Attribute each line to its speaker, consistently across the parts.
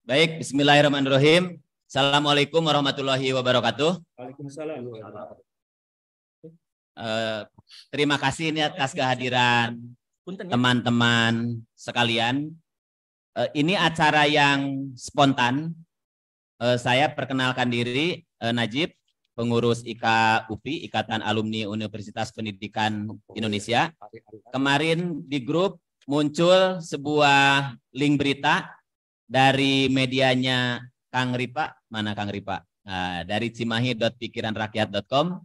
Speaker 1: Baik, bismillahirrahmanirrahim. Assalamualaikum warahmatullahi wabarakatuh.
Speaker 2: Waalaikumsalam.
Speaker 1: Terima kasih ini atas kehadiran teman-teman sekalian. Ini acara yang spontan. Saya perkenalkan diri, Najib, pengurus IKUPI, Ikatan Alumni Universitas Pendidikan Indonesia. Kemarin di grup muncul sebuah link berita dari medianya Kang Ripa, mana Kang Ripa? Dari cimahi.pikiranrakyat.com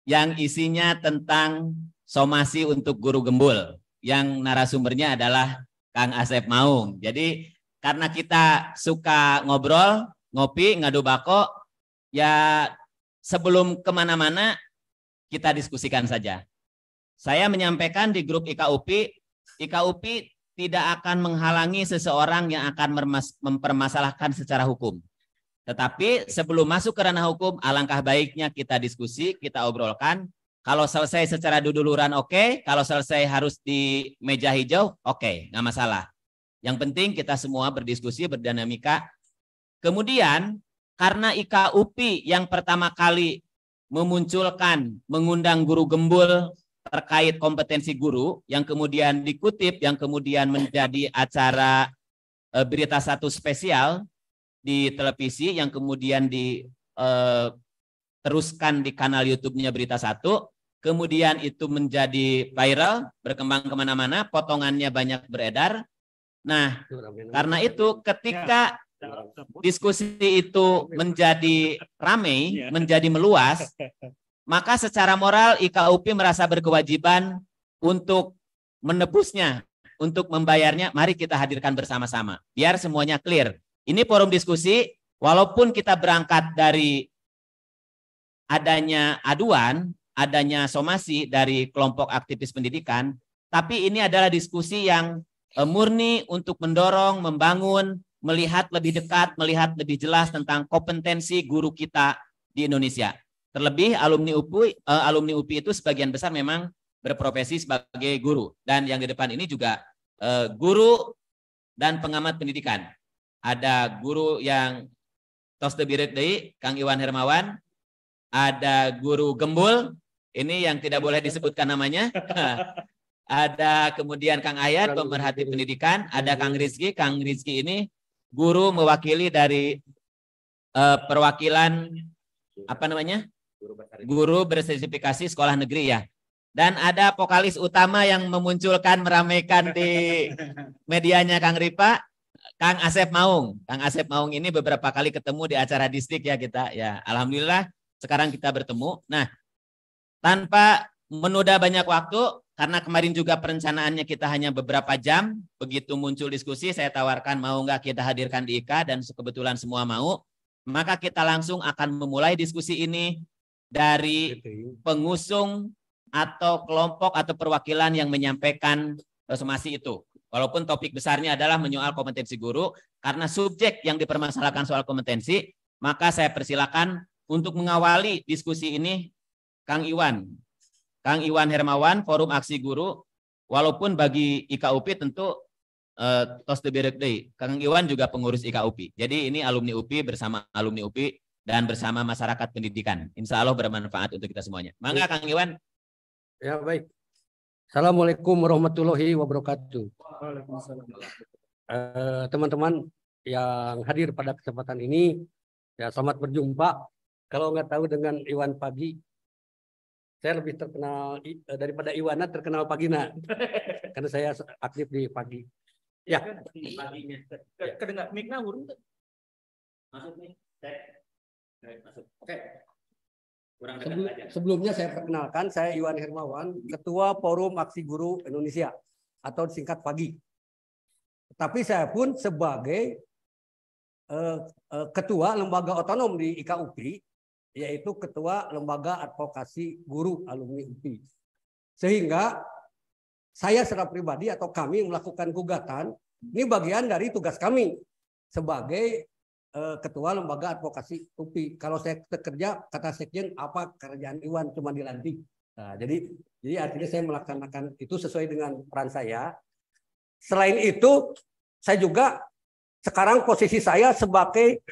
Speaker 1: yang isinya tentang somasi untuk guru gembul, yang narasumbernya adalah Kang Asep Maung. Jadi karena kita suka ngobrol, ngopi, ngadu bako, ya sebelum kemana-mana kita diskusikan saja. Saya menyampaikan di grup IKUPI tidak akan menghalangi seseorang yang akan mempermasalahkan secara hukum. Tetapi sebelum masuk ke ranah hukum, alangkah baiknya kita diskusi, kita obrolkan. Kalau selesai secara duduluran oke, kalau selesai harus di meja hijau, oke, nggak masalah. Yang penting kita semua berdiskusi, berdinamika. Kemudian karena IKUPI yang pertama kali mengundang guru gembul terkait kompetensi guru, yang kemudian dikutip, yang kemudian menjadi acara berita satu spesial di televisi, yang kemudian diteruskan di kanal YouTube-nya Berita Satu, kemudian itu menjadi viral, berkembang kemana-mana, potongannya banyak beredar. Nah, karena itu ketika diskusi itu menjadi ramai, menjadi meluas, maka secara moral IKUPI merasa berkewajiban untuk menebusnya, untuk membayarnya. Mari kita hadirkan bersama-sama, biar semuanya clear. Ini forum diskusi, walaupun kita berangkat dari adanya aduan, adanya somasi dari kelompok aktivis pendidikan, tapi ini adalah diskusi yang murni untuk mendorong, membangun, melihat lebih dekat, melihat lebih jelas tentang kompetensi guru kita di Indonesia. Terlebih alumni UPI itu sebagian besar memang berprofesi sebagai guru. Dan yang di depan ini juga guru dan pengamat pendidikan. Ada guru yang tos de biret deui, Kang Iwan Hermawan. Ada guru gembul, ini yang tidak boleh disebutkan namanya. Ada kemudian Kang Ayat, pemerhati pendidikan. Ada Kang Rizky. Kang Rizky ini guru mewakili dari perwakilan apa namanya? Guru bersertifikasi sekolah negeri ya. Dan ada vokalis utama yang memunculkan, meramaikan di medianya Kang Ripa, Kang Asep Maung. Kang Asep Maung ini beberapa kali ketemu di acara distrik ya kita. Ya, alhamdulillah sekarang kita bertemu. Nah, tanpa menunda banyak waktu, karena kemarin juga perencanaannya kita hanya beberapa jam, begitu muncul diskusi saya tawarkan mau nggak kita hadirkan di IKA, dan kebetulan semua mau, maka kita langsung akan memulai diskusi ini dari pengusung atau kelompok atau perwakilan yang menyampaikan somasi itu. Walaupun topik besarnya adalah menyoal kompetensi guru, karena subjek yang dipermasalahkan soal kompetensi, maka saya persilakan untuk mengawali diskusi ini Kang Iwan. Kang Iwan Hermawan, Forum Aksi Guru, walaupun bagi IKUPI tentu tos de berek deui. Kang Iwan juga pengurus IKUPI. Jadi ini alumni UPI bersama alumni UPI dan bersama masyarakat pendidikan. Insya Allah bermanfaat untuk kita semuanya. Mangga Kang Iwan.
Speaker 2: Ya baik. Assalamualaikum warahmatullahi wabarakatuh. Teman-teman yang hadir pada kesempatan ini, ya selamat berjumpa. Kalau nggak tahu dengan Iwan Pagi, saya lebih terkenal daripada Iwana terkenal Pagina, karena saya aktif di Pagi. Ya. Kedengar mic-nya urung tuh. Masuk nih. Oke. Sebelumnya saya perkenalkan, saya Iwan Hermawan, Ketua Forum Aksi Guru Indonesia atau disingkat Pagi. Tapi saya pun sebagai Ketua Lembaga Otonom di IKUPI, yaitu Ketua Lembaga Advokasi Guru Alumni UPI. Sehingga saya secara pribadi atau kami melakukan gugatan, ini bagian dari tugas kami sebagai Ketua Lembaga Advokasi UPI. Kalau saya bekerja, kata Sekjen, apa kerjaan Iwan cuma dilantik. Nah, jadi artinya saya melaksanakan itu sesuai dengan peran saya. Selain itu, saya juga sekarang posisi saya sebagai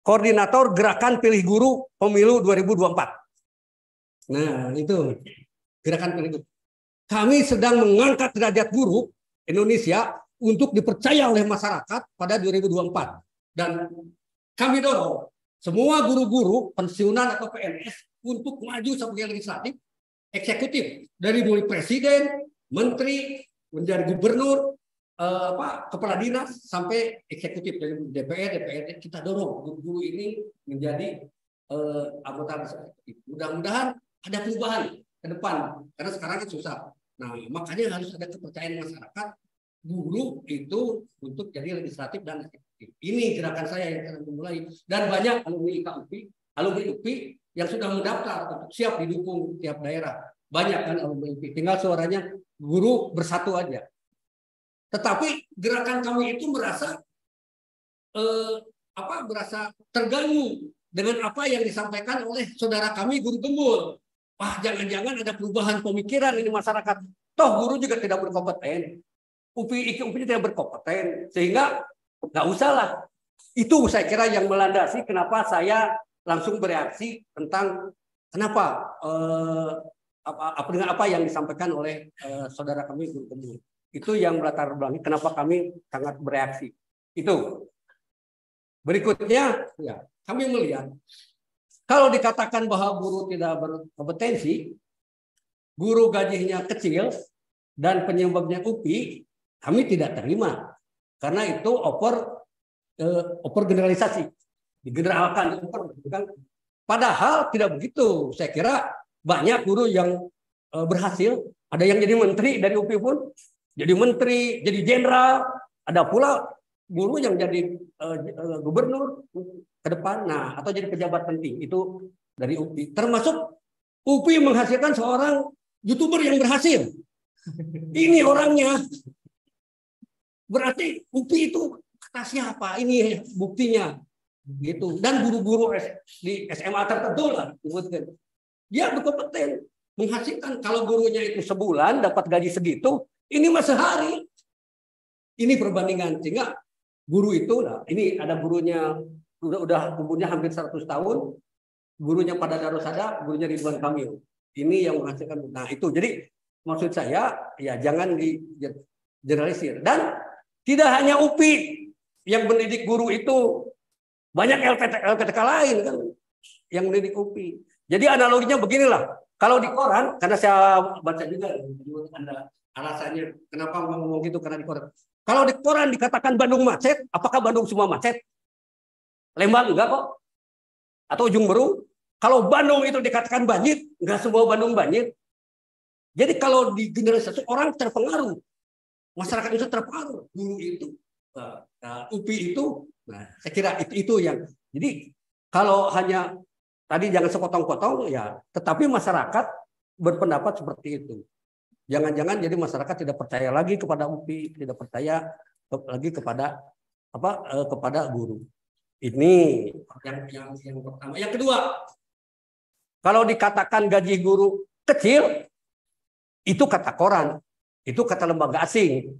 Speaker 2: koordinator gerakan pilih guru pemilu 2024. Nah, itu gerakan pilih guru. Kami sedang mengangkat derajat guru Indonesia untuk dipercaya oleh masyarakat pada 2024. Dan kami dorong semua guru-guru pensiunan atau PNS untuk maju sebagai legislatif, eksekutif, dari mulai presiden, menteri, menjadi gubernur, kepala dinas sampai eksekutif dari DPR, DPRD. Kita dorong guru-guru ini menjadi anggota legislatif. Mudah-mudahan ada perubahan ke depan karena sekarang kan susah. Nah, makanya harus ada kepercayaan masyarakat guru itu untuk jadi legislatif dan eksekutif. Ini gerakan saya yang akan memulai, dan banyak alumni alumni UPI yang sudah mendaftar untuk siap didukung tiap daerah. Banyak kan alumni UPI, tinggal suaranya guru bersatu aja. Tetapi gerakan kami itu merasa terganggu dengan apa yang disampaikan oleh saudara kami guru gembul. Wah, jangan-jangan ada perubahan pemikiran ini masyarakat. Toh guru juga tidak berkompeten. UPI tidak berkompeten, sehingga nggak usah lah. Itu saya kira yang melandasi kenapa saya langsung bereaksi tentang kenapa dengan apa yang disampaikan oleh saudara kami guru gembul. Itu yang melatar belakangi kenapa kami sangat bereaksi. Itu. Berikutnya, ya, kami melihat kalau dikatakan bahwa guru tidak berkompetensi, guru gajinya kecil, dan penyebabnya UPI, kami tidak terima. Karena itu generalisasi. Digeneralkan. Padahal tidak begitu. Saya kira banyak guru yang berhasil. Ada yang jadi menteri dari UPI pun. Jadi menteri, jadi jenderal. Ada pula guru yang jadi gubernur ke depan. Nah, atau jadi pejabat penting. Itu dari UPI. Termasuk UPI menghasilkan seorang YouTuber yang berhasil. Ini orangnya. Berarti UPI itu kata siapa? Ini buktinya. Gitu. Dan guru-guru di SMA tertentu lah. Dia berkompeten. Menghasilkan. Kalau gurunya itu sebulan dapat gaji segitu, ini mah sehari. Ini perbandingan. Sehingga guru itu, nah, ini ada gurunya, udah umurnya hampir 100 tahun. Gurunya pada Darusada, gurunya Ridwan Kamil. Ini yang menghasilkan. Nah itu. Jadi maksud saya, ya jangan di-generalisir. Dan tidak hanya UPI yang mendidik guru itu, banyak LPTK lain kan yang mendidik UPI. Jadi analoginya beginilah. Kalau di koran, karena saya baca juga ada alasannya kenapa ngomong gitu, karena di koran. Kalau di koran dikatakan Bandung macet, apakah Bandung semua macet? Lembang enggak kok. Atau Ujung Berung. Kalau Bandung itu dikatakan banjir, enggak semua Bandung banjir. Jadi kalau di generasi orang terpengaruh. Masyarakat itu terpengaruh. Guru itu, UPI itu, nah, saya kira itu yang. Jadi kalau hanya tadi jangan sepotong-potong ya, tetapi masyarakat berpendapat seperti itu. Jangan-jangan jadi masyarakat tidak percaya lagi kepada UPI, tidak percaya lagi kepada kepada guru. Ini yang pertama. Yang kedua, kalau dikatakan gaji guru kecil, itu kata koran. Itu kata lembaga asing.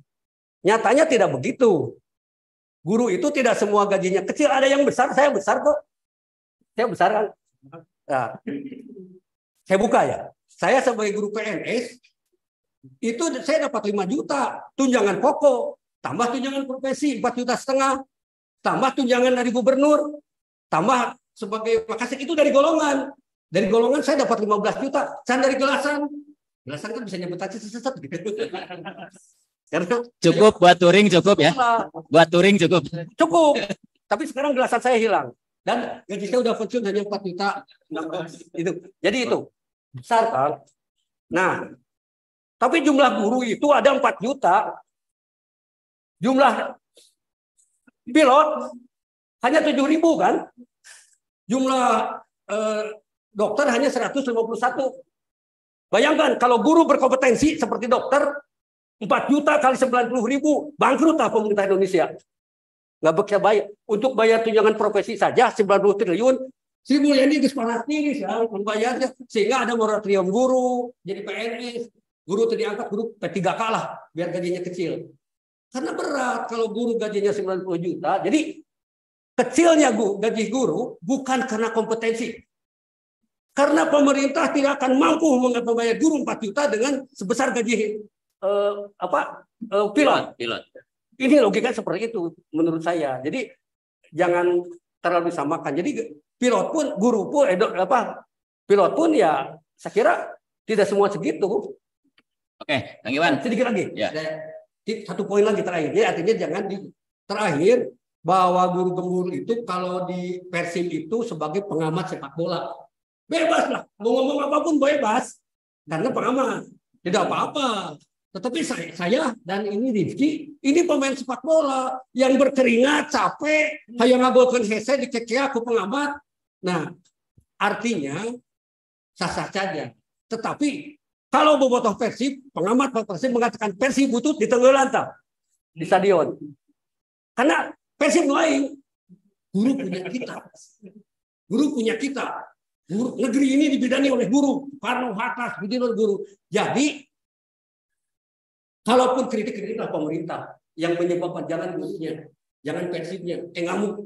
Speaker 2: Nyatanya tidak begitu. Guru itu tidak semua gajinya kecil. Ada yang besar. Saya besar kok. Saya besar kan. Nah, saya buka ya. Saya sebagai guru PNS, itu saya dapat 5 juta. Tunjangan pokok. Tambah tunjangan profesi 4,5 juta. Tambah tunjangan dari gubernur. Tambah sebagai makasih itu dari golongan. Dari golongan saya dapat 15 juta. Saya dari gelasan. Gelasan kan bisa nyebut aja sesat gitu. Karena
Speaker 1: cukup buat touring cukup ya. Buat touring cukup.
Speaker 2: Cukup. Tapi sekarang gelasan saya hilang. Dan gaji saya udah pensiun hanya 4 juta. Itu. Jadi itu besar kan. Nah, tapi jumlah guru itu ada 4 juta. Jumlah pilot hanya 7.000 kan. Jumlah dokter hanya 151. Bayangkan kalau guru berkompetensi seperti dokter 4 juta kali 90.000, bangkrut lah pemerintah Indonesia. Nggak bisa bayar. Untuk bayar tunjangan profesi saja 90 triliun. Sri Mulyani dispanas ya membayarnya, sehingga ada moratorium guru jadi PNS. Guru tadi angkat guru P3K lah biar gajinya kecil. Karena berat kalau guru gajinya 90 juta. Jadi kecilnya gaji guru bukan karena kompetensi. Karena pemerintah tidak akan mampu membayar guru 4 juta dengan sebesar gaji pilot. Ini logika seperti itu menurut saya. Jadi jangan terlalu disamakan. Jadi pilot pun, guru pun, pilot pun ya saya kira tidak semua segitu.
Speaker 1: Oke, Kang Iwan.
Speaker 2: Sedikit lagi.
Speaker 1: Ya.
Speaker 2: Satu poin lagi terakhir. Jadi artinya jangan terakhir bahwa guru gembul itu kalau di Persib itu sebagai pengamat sepak bola. Bebas lah. Mau ngomong apapun bebas. Karena pengamat. Tidak apa-apa. Tetapi saya dan ini Rifki, ini pemain sepak bola yang berkeringat, capek, kayak ngagolkan hese dikeke aku pengamat. Nah, artinya sah-sah saja. Tetapi kalau bobotoh Persib, pengamat Persib mengatakan Persib butuh di Tenggelantam di stadion. Karena Persib lain, guru punya kita. Guru punya kita. Guru, negeri ini dibidani oleh guru. Soekarno, Hatta, Sudirman guru. Jadi, kalaupun kritik-kritiklah pemerintah yang menyebabkan jangan gurunya, jangan Persibnya, ngamuk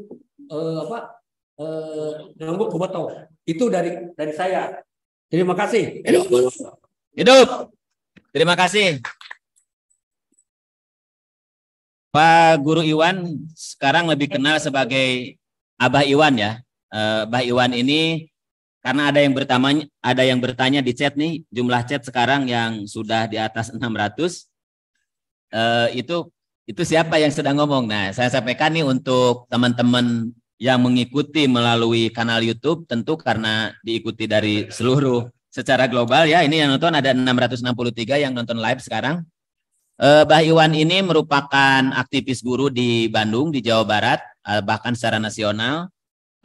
Speaker 2: ngamuk bobotoh. Itu dari saya. Terima kasih.
Speaker 1: Hidup. Terima kasih. Pak Guru Iwan sekarang lebih kenal sebagai Abah Iwan ya. Abah Iwan ini karena ada yang bertanya di chat nih, jumlah chat sekarang yang sudah di atas 600. Itu siapa yang sedang ngomong? Nah, saya sampaikan nih untuk teman-teman yang mengikuti melalui kanal YouTube, tentu karena diikuti dari seluruh secara global ya, ini yang nonton ada 663 yang nonton live sekarang. Bah Iwan ini merupakan aktivis guru di Bandung, di Jawa Barat, bahkan secara nasional.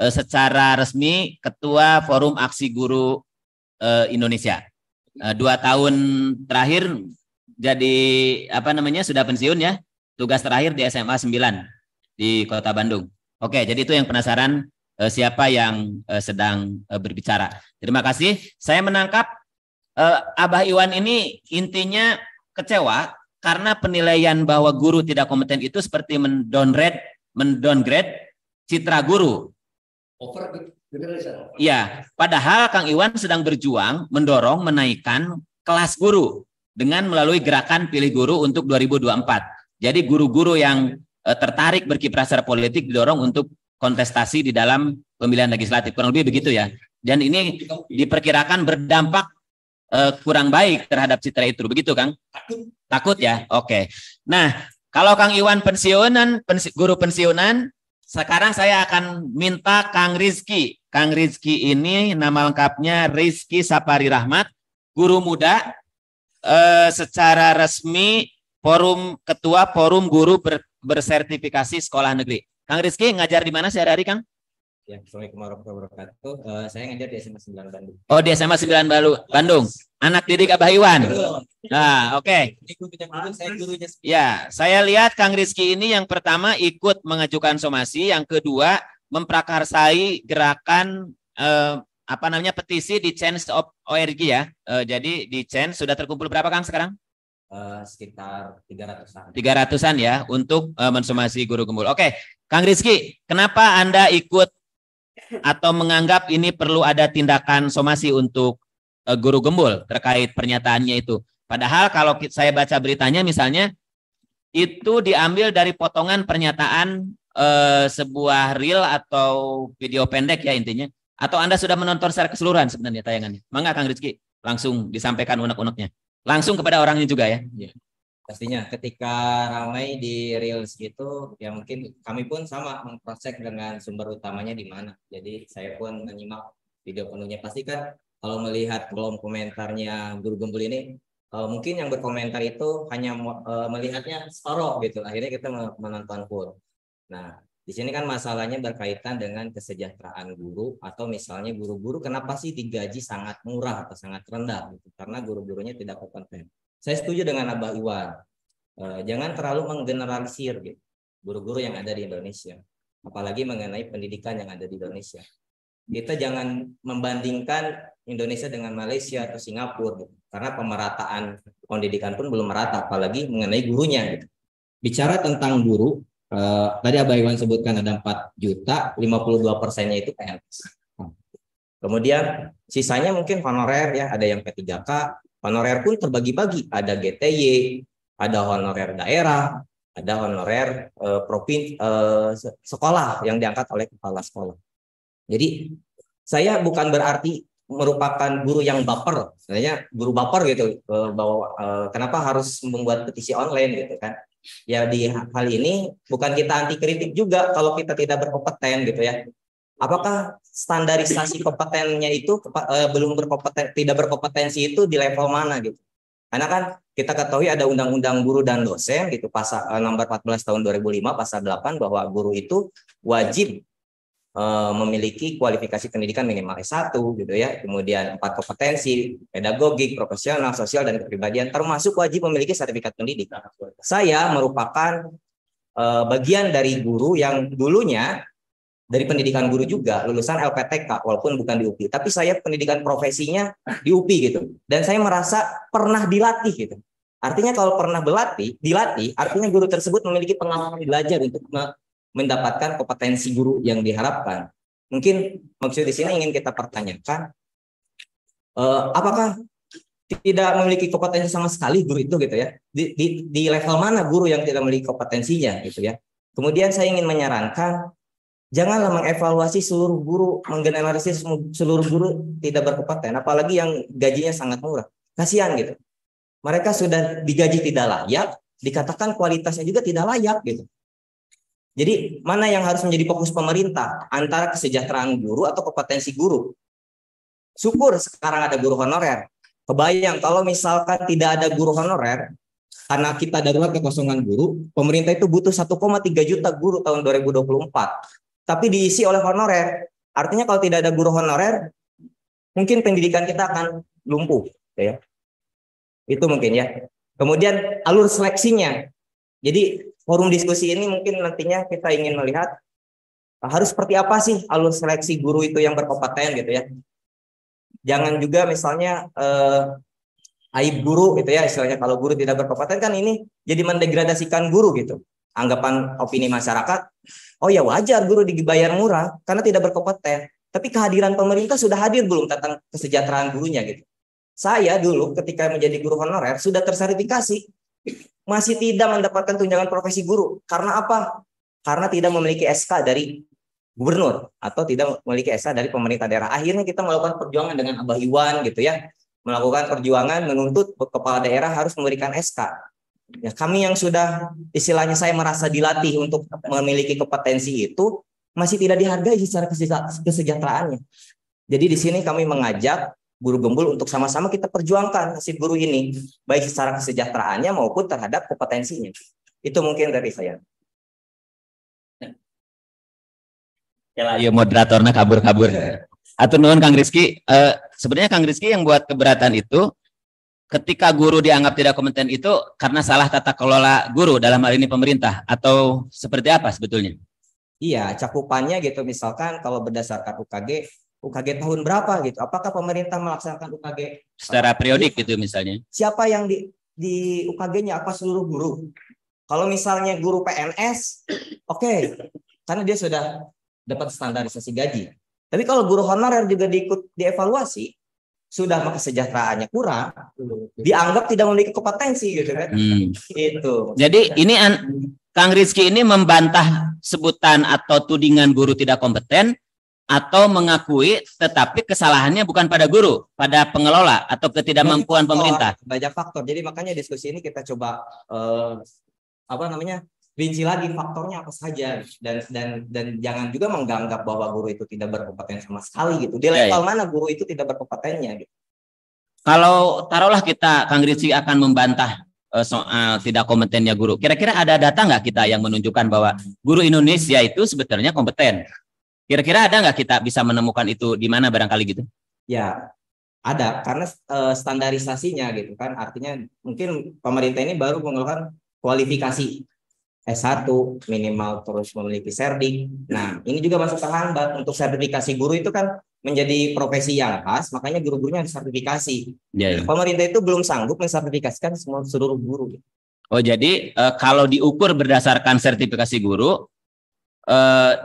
Speaker 1: Secara resmi Ketua Forum Aksi Guru Indonesia. 2 tahun terakhir jadi sudah pensiun ya. Tugas terakhir di SMA 9 di Kota Bandung. Oke, jadi itu yang penasaran siapa yang sedang berbicara. Terima kasih. Saya menangkap Abah Iwan ini intinya kecewa karena penilaian bahwa guru tidak kompeten itu seperti mendowngrade citra guru. Iya, padahal Kang Iwan sedang berjuang mendorong menaikkan kelas guru dengan melalui gerakan Pilih Guru untuk 2024. Jadi guru-guru yang tertarik berkiprah secara politik didorong untuk kontestasi di dalam pemilihan legislatif, kurang lebih begitu ya. Dan ini diperkirakan berdampak kurang baik terhadap citra itu, begitu Kang? Takut ya? Oke. Nah, kalau Kang Iwan guru pensiunan, sekarang saya akan minta Kang Rizky. Kang Rizky ini nama lengkapnya Rizky Sapari Rahmat, guru muda, secara resmi Ketua Forum Guru Bersertifikasi Sekolah Negeri. Kang Rizky ngajar di mana sehari-hari, Kang?
Speaker 3: Ya, Assalamualaikum warahmatullahi wabarakatuh. Saya ngajar di SMA 9 Bandung.
Speaker 1: Oh, di SMA 9 Bandung. Anak didik Abah Iwan. Nah, oke. Ya, saya lihat Kang Rizky ini yang pertama ikut mengajukan somasi, yang kedua memprakarsai gerakan petisi di Change.org ya. Jadi di Change sudah terkumpul berapa Kang sekarang?
Speaker 3: Sekitar 300-an.
Speaker 1: 300-an ya untuk mensomasi guru gembul. Oke, Kang Rizky, kenapa Anda ikut atau menganggap ini perlu ada tindakan somasi untuk guru gembul terkait pernyataannya itu? Padahal kalau saya baca beritanya misalnya itu diambil dari potongan pernyataan sebuah reel atau video pendek ya intinya. Atau Anda sudah menonton secara keseluruhan sebenarnya tayangannya? Mangga Kang Rizky, langsung disampaikan unek-uneknya. Langsung kepada orangnya juga ya.
Speaker 3: Ya. Pastinya ketika ramai di Reels itu ya mungkin kami pun sama mengcross-check dengan sumber utamanya di mana. Jadi saya pun menyimak video penuhnya. Pasti kan kalau melihat kolom komentarnya guru gembul ini mungkin yang berkomentar itu hanya melihatnya separuh gitu. Akhirnya kita menonton full. Nah, di sini kan masalahnya berkaitan dengan kesejahteraan guru atau misalnya guru-guru kenapa sih digaji sangat murah atau sangat rendah gitu. Karena guru-gurunya tidak kompeten. Saya setuju dengan Abah Iwan. Jangan terlalu menggeneralisir gitu, guru-guru yang ada di Indonesia. Apalagi mengenai pendidikan yang ada di Indonesia. Kita jangan membandingkan Indonesia dengan Malaysia atau Singapura gitu. Karena pemerataan pendidikan pun belum merata, apalagi mengenai gurunya gitu. bicara tentang guru, tadi Abah Iwan sebutkan ada 4 juta, 52%-nya itu PNS. Kemudian sisanya mungkin honorer ya, ada yang P3K, honorer pun terbagi-bagi, ada GTY, ada honorer daerah, ada honorer sekolah yang diangkat oleh kepala sekolah. Jadi saya bukan berarti merupakan guru yang baper, sebenarnya guru baper gitu, bahwa kenapa harus membuat petisi online gitu kan. Ya di hal ini bukan kita anti kritik juga kalau kita tidak berkompeten gitu ya. Apakah standarisasi kompetennya itu belum berkompeten, tidak berkompetensi itu di level mana gitu? Karena kan kita ketahui ada Undang-Undang Guru dan Dosen gitu, pasal nomor 14 tahun 2005 pasal 8 bahwa guru itu wajib memiliki kualifikasi pendidikan minimal S1 gitu ya. Kemudian 4 kompetensi, pedagogik, profesional, sosial dan kepribadian, termasuk wajib memiliki sertifikat pendidikan. Saya merupakan bagian dari guru yang dulunya dari pendidikan guru juga, lulusan LPTK walaupun bukan di UPI, tapi saya pendidikan profesinya di UPI gitu. Dan saya merasa pernah dilatih gitu. Artinya kalau pernah dilatih, artinya guru tersebut memiliki pengalaman belajar untuk mendapatkan kompetensi guru yang diharapkan. Mungkin maksud di sini ingin kita pertanyakan, apakah tidak memiliki kompetensi sama sekali guru itu gitu ya? Di level mana guru yang tidak memiliki kompetensinya gitu ya? Kemudian saya ingin menyarankan, janganlah mengevaluasi seluruh guru, menggeneralisir seluruh guru tidak berkompeten, apalagi yang gajinya sangat murah. Kasihan gitu. Mereka sudah digaji tidak layak, dikatakan kualitasnya juga tidak layak gitu. Jadi mana yang harus menjadi fokus pemerintah, antara kesejahteraan guru atau kompetensi guru? Syukur sekarang ada guru honorer. Kebayang kalau misalkan tidak ada guru honorer, karena kita darurat kekosongan guru, pemerintah itu butuh 1,3 juta guru tahun 2024. Tapi diisi oleh honorer. Artinya kalau tidak ada guru honorer, mungkin pendidikan kita akan lumpuh. Ya. Itu mungkin ya. Kemudian alur seleksinya. Jadi forum diskusi ini mungkin nantinya kita ingin melihat harus seperti apa sih alur seleksi guru itu yang berkompeten gitu ya. Jangan juga misalnya aib guru gitu ya, istilahnya kalau guru tidak berkompeten kan ini jadi mendegradasikan guru gitu. Anggapan opini masyarakat, oh ya wajar guru dibayar murah karena tidak berkompeten. Tapi kehadiran pemerintah sudah hadir belum tentang kesejahteraan gurunya gitu. Saya dulu ketika menjadi guru honorer sudah tersertifikasi, masih tidak mendapatkan tunjangan profesi guru. Karena apa? Karena tidak memiliki SK dari gubernur atau tidak memiliki SK dari pemerintah daerah. Akhirnya kita melakukan perjuangan dengan Abah Iwan gitu ya. Melakukan perjuangan menuntut kepala daerah harus memberikan SK. Ya, kami yang sudah istilahnya saya merasa dilatih untuk memiliki kompetensi itu masih tidak dihargai secara kesejahteraannya. Jadi di sini kami mengajak guru gembul untuk sama-sama kita perjuangkan nasib guru ini, baik secara kesejahteraannya maupun terhadap kompetensinya. Itu mungkin dari saya.
Speaker 1: Ya moderatornya kabur-kabur. Atau nuhun Kang Rizky, sebenarnya Kang Rizky yang buat keberatan itu ketika guru dianggap tidak kompeten itu karena salah tata kelola guru dalam hal ini pemerintah atau seperti apa sebetulnya?
Speaker 3: Iya, cakupannya gitu misalkan kalau berdasarkan UKG tahun berapa gitu. Apakah pemerintah melaksanakan UKG
Speaker 1: secara periodik gitu misalnya?
Speaker 3: Siapa yang di UKG-nya, apa seluruh guru? Kalau misalnya guru PNS, oke, karena dia sudah dapat standarisasi gaji. Tapi kalau guru honorer juga dievaluasi, sudah kesejahteraannya kurang, dianggap tidak memiliki kompetensi gitu kan. Itu.
Speaker 1: Jadi ini Kang Rizky ini membantah sebutan atau tudingan guru tidak kompeten atau mengakui tetapi kesalahannya bukan pada guru, pada pengelola atau ketidakmampuan pemerintah.
Speaker 3: Banyak faktor. Jadi makanya diskusi ini kita coba rinci lagi faktornya apa saja dan jangan juga menganggap bahwa guru itu tidak berkompeten sama sekali gitu. Di level mana guru itu tidak berkompetennya gitu.
Speaker 1: Kalau taruhlah kita Kang Rizky akan membantah soal tidak kompetennya guru. Kira-kira ada data nggak kita yang menunjukkan bahwa guru Indonesia itu sebetulnya kompeten? Kira-kira ada nggak kita bisa menemukan itu di mana barangkali gitu?
Speaker 3: Ya, ada karena standarisasinya gitu kan. Artinya mungkin pemerintah ini baru mengeluarkan kualifikasi S1 minimal terus memiliki serdik. Nah, ini juga masuk terhambat. Untuk sertifikasi guru itu kan menjadi profesi yang khas, makanya guru-gurunya harus sertifikasi. Pemerintah itu belum sanggup mensertifikasikan seluruh guru.
Speaker 1: Oh, jadi kalau diukur berdasarkan sertifikasi guru,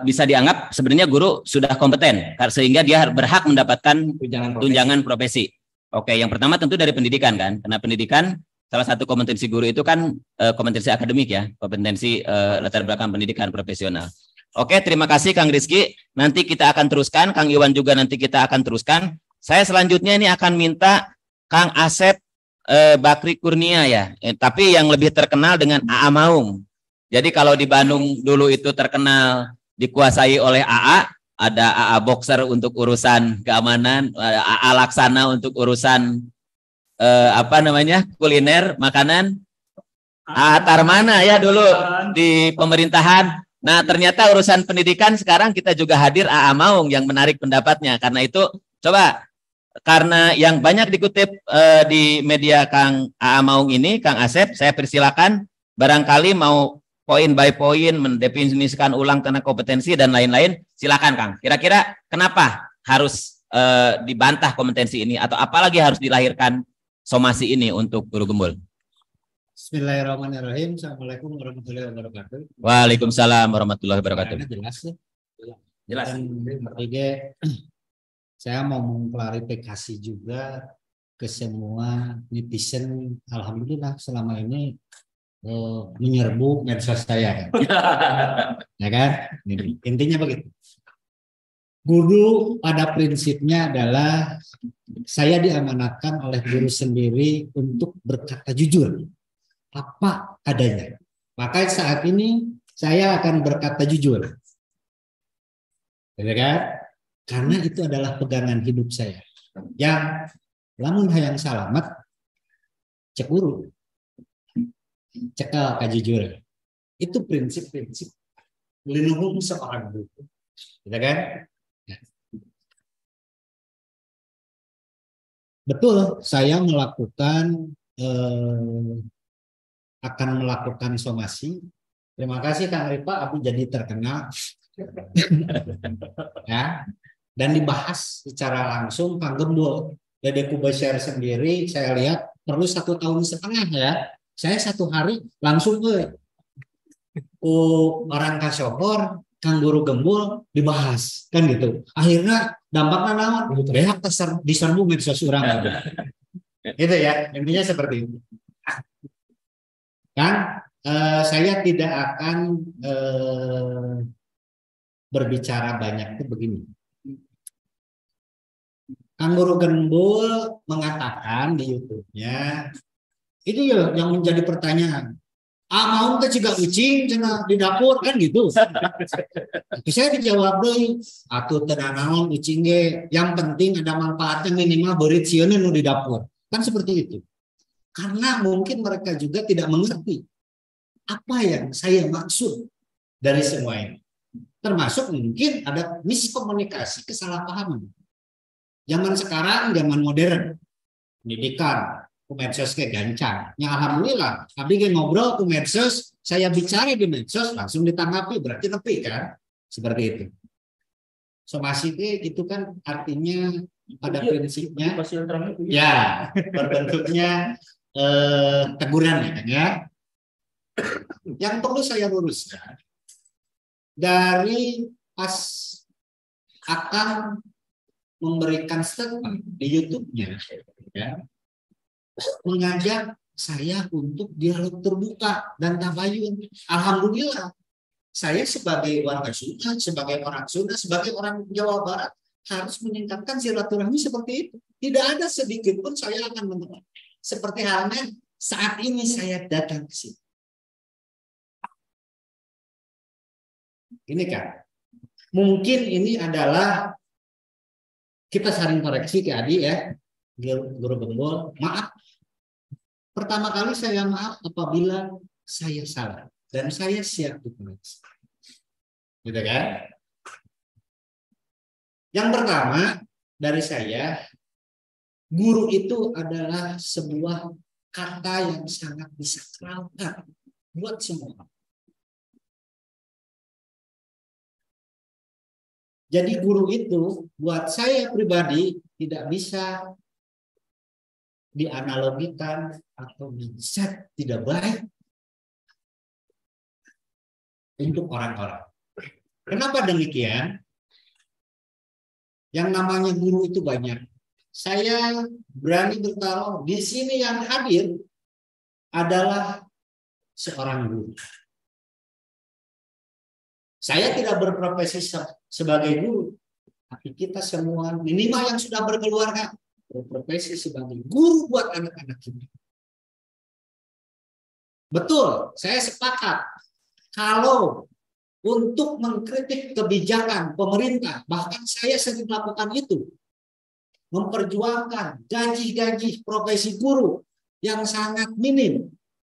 Speaker 1: bisa dianggap sebenarnya guru sudah kompeten sehingga dia berhak mendapatkan tunjangan profesi. Oke, yang pertama tentu dari pendidikan kan, karena pendidikan salah satu kompetensi guru itu kan kompetensi akademik ya, kompetensi latar belakang pendidikan profesional. Oke, terima kasih Kang Rizky. Nanti kita akan teruskan, Kang Iwan juga nanti kita akan teruskan. Saya selanjutnya ini akan minta Kang Asep Bakri Kurnia ya, tapi yang lebih terkenal dengan AA Maung. Jadi kalau di Bandung dulu itu terkenal dikuasai oleh AA, ada AA Boxer untuk urusan keamanan, AA Laksana untuk urusan kuliner, makanan, AA Tarmana ya dulu di pemerintahan. Nah ternyata urusan pendidikan sekarang kita juga hadir AA Maung yang menarik pendapatnya. Karena itu coba. Karena yang banyak dikutip di media Kang AA Maung ini, Kang Asep, saya persilakan barangkali mau poin by poin mendefinisikan ulang tentang kompetensi dan lain-lain, silakan Kang. Kira-kira kenapa harus dibantah kompetensi ini atau apalagi harus dilahirkan somasi ini untuk guru gembul?
Speaker 4: Bismillahirrahmanirrahim. Assalamualaikum warahmatullahi wabarakatuh.
Speaker 1: Waalaikumsalam warahmatullahi wabarakatuh.
Speaker 4: Jelas ya.
Speaker 1: Jelas.
Speaker 4: Saya mau mengklarifikasi juga ke semua netizen. Alhamdulillah selama ini menyerbu medsos saya, ya kan? Intinya begitu. Guru pada prinsipnya adalah saya diamanatkan oleh guru sendiri untuk berkata jujur apa adanya. Maka saat ini saya akan berkata jujur, ya kan? Karena itu adalah pegangan hidup saya. Yang lamun hayang salamet cek guru, cekal kejujuran. Itu prinsip-prinsip lindung seorang guru. Gitu kan? Betul, saya akan melakukan somasi. Terima kasih Kang Ripa, aku jadi terkenal. Ya. Dan dibahas secara langsung Kang Gembul. Dede Kubasir sendiri saya lihat perlu 1,5 tahun ya. Saya 1 hari langsung ke orang Kasopor, Kang Guru Gembul dibahas kan gitu. Akhirnya dampaknya naon? Beak diserbu medsos urang. Gitu ya, intinya seperti itu. Kan saya tidak akan berbicara banyak itu begini. Kang Guru Gembul mengatakan di YouTube-nya, itu ya yang menjadi pertanyaan. Mau ke ciga ucing cenah di dapur kan gitu. Saya dijawab deui, atuh teu naon ucing ge, yang penting ada manfaatnya minimal beurit sieun nu di dapur. Kan seperti itu. Karena mungkin mereka juga tidak mengerti apa yang saya maksud dari semua ini. Termasuk mungkin ada miskomunikasi, kesalahpahaman. Zaman sekarang, zaman modern, pendidikan, medsos kayak gancang. Ya alhamdulillah, tapi ngobrol ke medsos, saya bicara di medsos langsung ditanggapi, berarti nepi kan? Seperti itu. Somasi itu kan artinya pada prinsipnya, ya berbentuknya teguran ya kan ya. Yang perlu saya luruskan dari pas akan memberikan statement di YouTube-nya, ya, mengajak saya untuk dialog terbuka dan tabayun. Alhamdulillah, saya sebagai warga Sunda, sebagai orang Sunda, sebagai orang Jawa Barat harus meningkatkan silaturahmi seperti itu. Tidak ada sedikit pun saya akan menolak. Seperti halnya saat ini saya datang ke sini. Ini kan, mungkin ini adalah kita saling koreksi ke Adi ya, Guru Gembul. Maaf, pertama kali saya maaf apabila saya salah dan saya siap dikoreksi. Gitu kan? Yang pertama dari saya, guru itu adalah sebuah kata yang sangat disakralkan buat semua. Jadi guru itu buat saya pribadi tidak bisa dianalogikan atau mindset tidak baik untuk orang-orang. Kenapa demikian? Yang namanya guru itu banyak. Saya berani bertaruh di sini yang hadir adalah seorang guru. Saya tidak berprofesi sebagai guru, tapi kita semua minimal yang sudah berkeluarga berprofesi sebagai guru buat anak-anak kita. Betul, saya sepakat. Kalau untuk mengkritik kebijakan pemerintah, bahkan saya sering melakukan itu, memperjuangkan gaji-gaji profesi guru yang sangat minim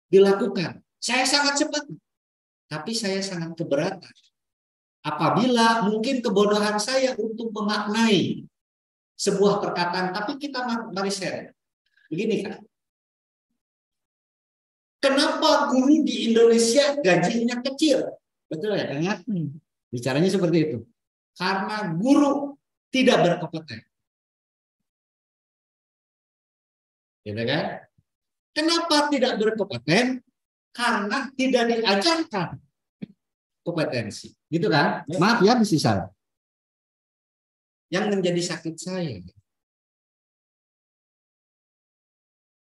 Speaker 4: dilakukan. Saya sangat sepakat, tapi saya sangat keberatan apabila mungkin kebodohan saya untuk memaknai sebuah perkataan, tapi kita mari share. Begini kan, kenapa guru di Indonesia gajinya kecil? Betul ya, Kang? Bicaranya seperti itu. Karena guru tidak berkompeten. Gitu kan? Kenapa tidak berkompeten? Karena tidak diajarkan kompetensi. Gitu kan? Maaf ya, mesti salah. Yang menjadi sakit saya,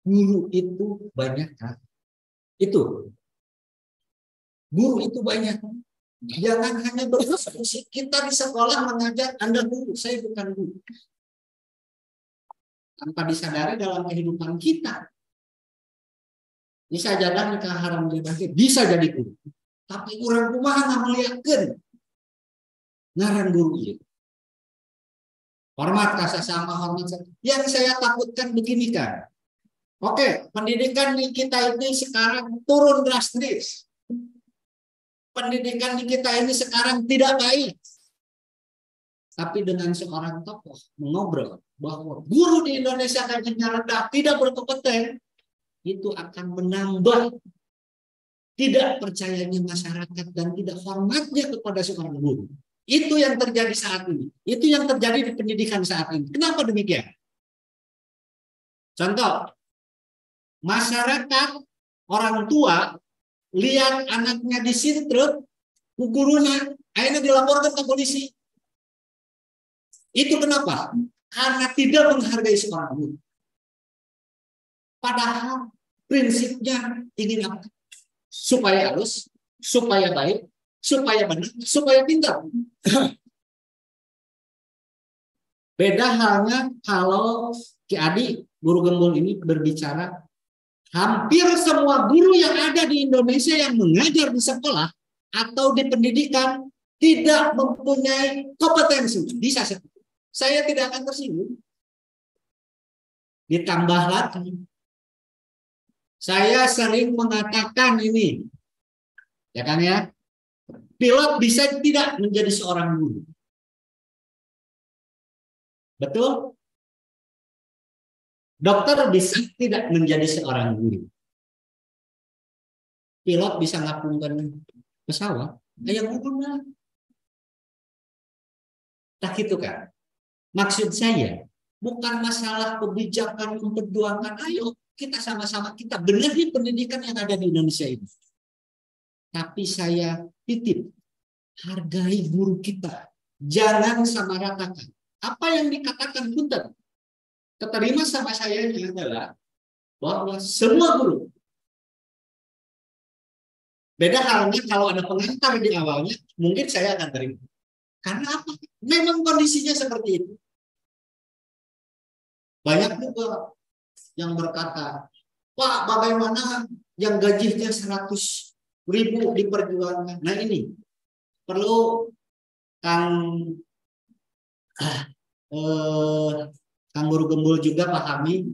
Speaker 4: guru itu banyak kan? Itu guru itu banyak. Jangan hanya berfungsi. Kita di sekolah mengajar Anda guru, saya bukan guru. Tanpa disadari dalam kehidupan kita. Bisa jadi nikah haram bisa jadi guru. Tapi orang rumah nggak melihatkan ngaran guru itu. Hormat kasih sama hormat. Yang saya takutkan begini kan. Oke, pendidikan di kita ini sekarang turun drastis. Pendidikan di kita ini sekarang tidak baik. Tapi dengan seorang tokoh mengobrol bahwa guru di Indonesia gajinya rendah, tidak berkompeten, itu akan menambah tidak percayanya masyarakat dan tidak hormatnya kepada seorang guru. Itu yang terjadi saat ini. Itu yang terjadi di pendidikan saat ini. Kenapa demikian? Contoh, masyarakat, orang tua lihat anaknya disintruk, gurunya akhirnya dilaporkan ke polisi. Itu kenapa? Karena tidak menghargai seorang guru. Padahal prinsipnya ingin apa? Supaya halus, supaya baik, supaya benar, supaya pintar. Beda halnya kalau Ki Adi, guru gembul ini berbicara, hampir semua guru yang ada di Indonesia yang mengajar di sekolah atau di pendidikan tidak mempunyai kompetensi. Bisa saya tidak akan tersinggung. Ditambah lagi, saya sering mengatakan ini, ya kan ya, pilot bisa tidak menjadi seorang guru. Betul? Dokter bisa tidak menjadi seorang guru. Pilot bisa ngapungkan pesawat, kayak guru lah. Tak gitu kan? Maksud saya, bukan masalah kebijakan memperjuangkan, ayo kita sama-sama kita benerin pendidikan yang ada di Indonesia ini. Tapi saya titip, hargai guru kita. Jangan samaratakan. Apa yang dikatakan punten, keterima sama saya ini adalah bahwa semua guru. Beda halnya kalau ada pengantar di awalnya, mungkin saya akan terima. Karena apa? Memang kondisinya seperti itu. Banyak juga yang berkata, Pak, bagaimana yang gajinya 100.000 diperjuangkan? Nah ini perlu Kang Guru Gembul juga pahami.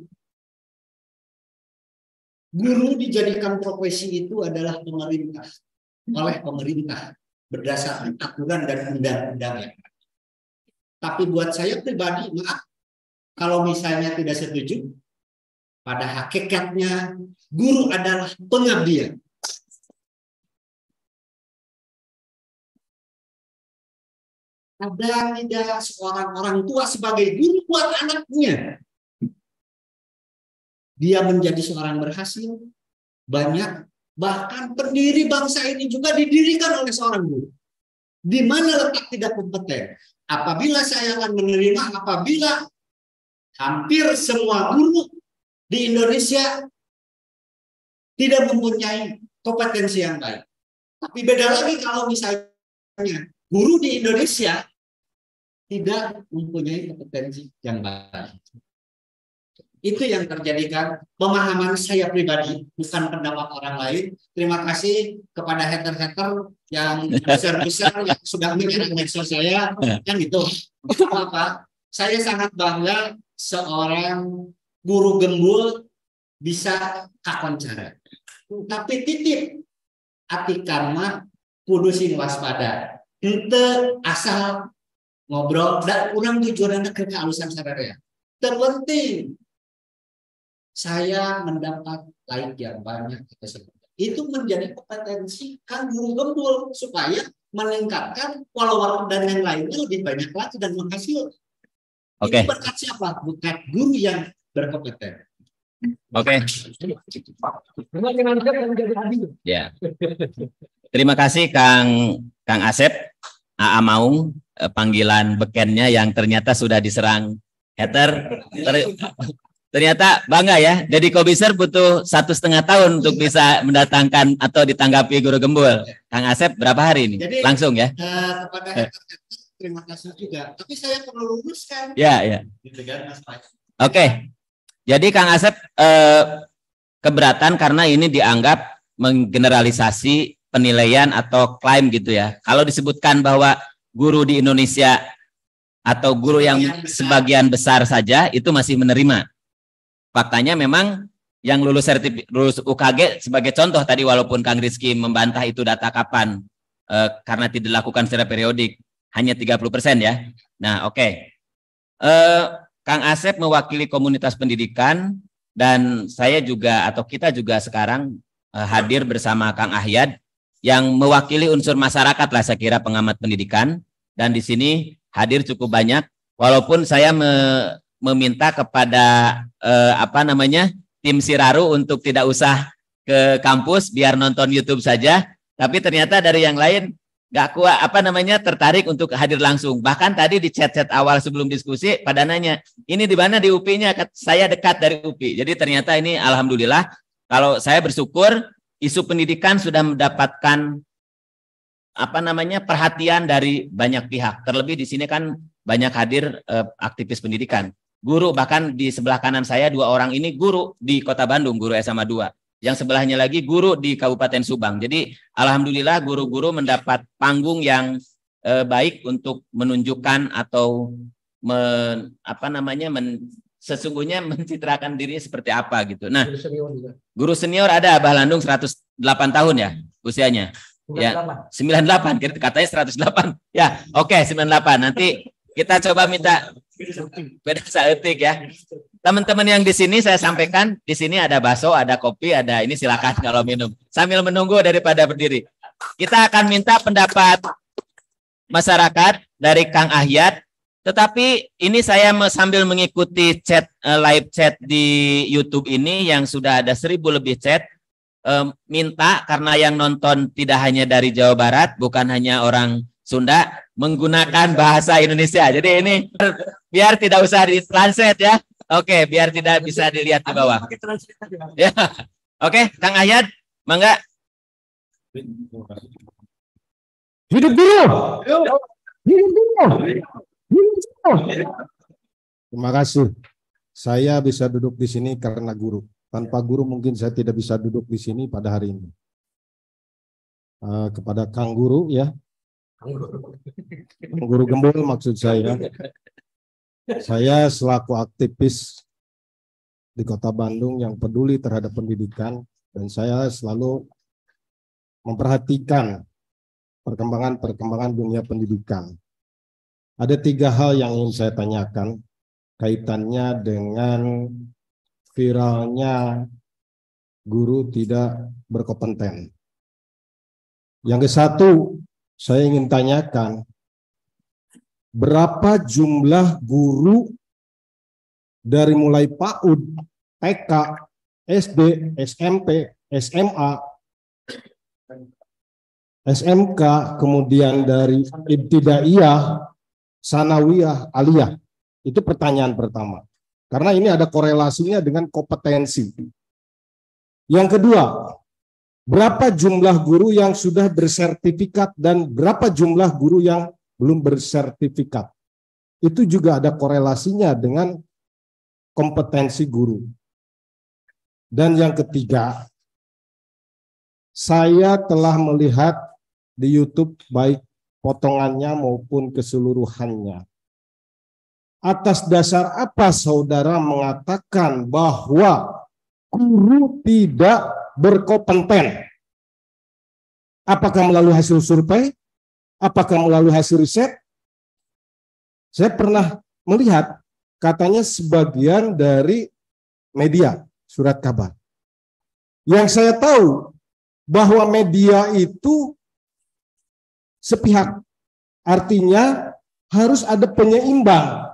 Speaker 4: Guru dijadikan profesi itu adalah pemerintah, oleh pemerintah berdasarkan aturan dan undang-undang yang ada. Tapi buat saya pribadi, maaf, kalau misalnya tidak setuju, pada hakikatnya guru adalah pengabdian. Ada tidak seorang orang tua sebagai guru buat anaknya, dia menjadi seorang berhasil, banyak Bahkan pendiri bangsa ini juga didirikan oleh seorang guru. Di mana letak tidak kompeten? Apabila saya akan menerima, apabila hampir semua guru di Indonesia tidak mempunyai kompetensi yang baik. Tapi beda lagi kalau misalnya guru di Indonesia tidak mempunyai kompetensi yang baik. Itu yang terjadikan pemahaman saya pribadi, bukan pendapat orang lain. Terima kasih kepada hater-hater yang besar-besar yang sudah menyerang medsos saya, yang itu. Apa? Saya sangat bangga seorang guru gembul bisa kakoncara. Tapi titip ati karma kudu sing waspada. Henteu asal ngobrol dan urang tujuanna ke kehalusan sadaya. Terpenting saya mendapat like yang banyak itu menjadi kompetensi kan guru gembul supaya meningkatkan follower dan yang lainnya lebih banyak lagi dan menghasilkan.
Speaker 1: Oke.
Speaker 4: Itu berkat siapa? Berkat guru yang berkompeten.
Speaker 1: Oke. Ya. Terima kasih Kang Asep, AA Maung, panggilan bekennya yang ternyata sudah diserang hater. Ternyata bangga ya. Deddy Kobuser butuh 1,5 tahun untuk bisa mendatangkan atau ditanggapi guru gembul. Kang Asep berapa hari ini? Jadi, langsung ya.
Speaker 4: Kepada hater, terima kasih juga. Tapi saya perlu luruskan.
Speaker 1: Ya, ya. Oke. Jadi Kang Asep keberatan karena ini dianggap menggeneralisasi penilaian atau klaim gitu ya. Kalau disebutkan bahwa guru di Indonesia atau guru yang sebagian besar saja itu masih menerima. Faktanya memang yang lulus UKG sebagai contoh tadi, walaupun Kang Rizky membantah itu data kapan karena tidak dilakukan secara periodik, hanya 30% ya. Nah, oke. Kang Asep mewakili komunitas pendidikan dan saya juga atau kita juga sekarang hadir bersama Kang Ahyad yang mewakili unsur masyarakat lah, saya kira pengamat pendidikan, dan di sini hadir cukup banyak walaupun saya meminta kepada tim Siraru untuk tidak usah ke kampus biar nonton YouTube saja, tapi ternyata dari yang lain nggak kuat tertarik untuk hadir langsung. Bahkan tadi di chat awal sebelum diskusi pada nanya, ini di mana di UPI-nya? Saya dekat dari UPI. Jadi ternyata ini alhamdulillah, kalau saya bersyukur isu pendidikan sudah mendapatkan perhatian dari banyak pihak. Terlebih di sini kan banyak hadir aktivis pendidikan. Guru, bahkan di sebelah kanan saya 2 orang ini guru di Kota Bandung, guru SMA 2. Yang sebelahnya lagi guru di Kabupaten Subang. Jadi alhamdulillah guru-guru mendapat panggung yang baik untuk menunjukkan atau sesungguhnya mencitrakan dirinya seperti apa gitu. Nah, guru senior ada Abah Landung 108 tahun ya usianya. 98. Ya, 98, katanya 108. Ya, oke, 98. Nanti kita coba minta beda saeutik ya. Teman-teman yang di sini saya sampaikan, di sini ada bakso, ada kopi, ada ini, silakan kalau minum. Sambil menunggu daripada berdiri. Kita akan minta pendapat masyarakat dari Kang Ahyad, tetapi ini saya sambil mengikuti live chat di YouTube ini yang sudah ada 1.000 lebih chat, minta karena yang nonton tidak hanya dari Jawa Barat, bukan hanya orang Sunda, menggunakan bahasa Indonesia. Jadi ini biar tidak usah ditranslate ya. Oke, biar tidak bisa dilihat di bawah. Ya. Oke, Kang Ahyad, mangga.
Speaker 5: Hidup guru. Hidup guru. Terima kasih. Saya bisa duduk di sini karena guru. Tanpa guru mungkin saya tidak bisa duduk di sini pada hari ini. Kepada Kang Guru ya. Guru gembul maksud saya. Saya selaku aktivis di Kota Bandung yang peduli terhadap pendidikan, dan saya selalu memperhatikan perkembangan dunia pendidikan. Ada 3 hal yang ingin saya tanyakan kaitannya dengan viralnya guru tidak berkompeten. Yang ke-1, saya ingin tanyakan, berapa jumlah guru dari mulai PAUD, TK, SD, SMP, SMA SMK, kemudian dari ibtidaiyah, sanawiyah, aliyah. Itu pertanyaan pertama. Karena ini ada korelasinya dengan kompetensi. Yang kedua, berapa jumlah guru yang sudah bersertifikat dan berapa jumlah guru yang belum bersertifikat? Itu juga ada korelasinya dengan kompetensi guru. Dan yang ketiga, saya telah melihat di YouTube baik potongannya maupun keseluruhannya. Atas dasar apa saudara mengatakan bahwa guru tidak berkompeten? Apakah melalui hasil survei? Apakah melalui hasil riset? Saya pernah melihat katanya sebagian dari media, surat kabar. Yang saya tahu bahwa media itu sepihak. Artinya harus ada penyeimbang.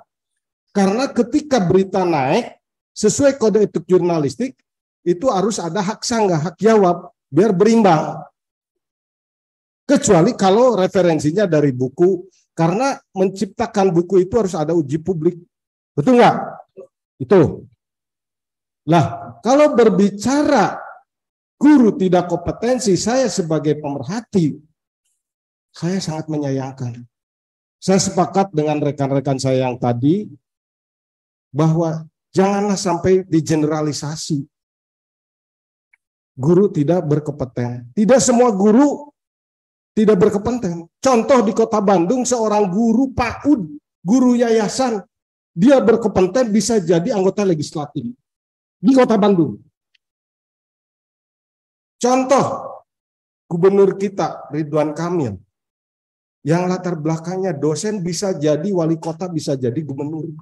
Speaker 5: Karena ketika berita naik, sesuai kode etik jurnalistik, itu harus ada hak sanggah, hak jawab, biar berimbang. Kecuali kalau referensinya dari buku, karena menciptakan buku itu harus ada uji publik. Betul nggak? Itu. Lah, kalau berbicara guru tidak kompetensi, saya sebagai pemerhati, saya sangat menyayangkan. Saya sepakat dengan rekan-rekan saya yang tadi, bahwa janganlah sampai digeneralisasi. Guru tidak berkompeten. Tidak semua guru tidak berkompeten. Contoh di Kota Bandung, seorang guru PAUD, guru yayasan, dia berkompeten bisa jadi anggota legislatif di Kota Bandung. Contoh gubernur kita Ridwan Kamil, yang latar belakangnya dosen bisa jadi wali kota, bisa jadi gubernur.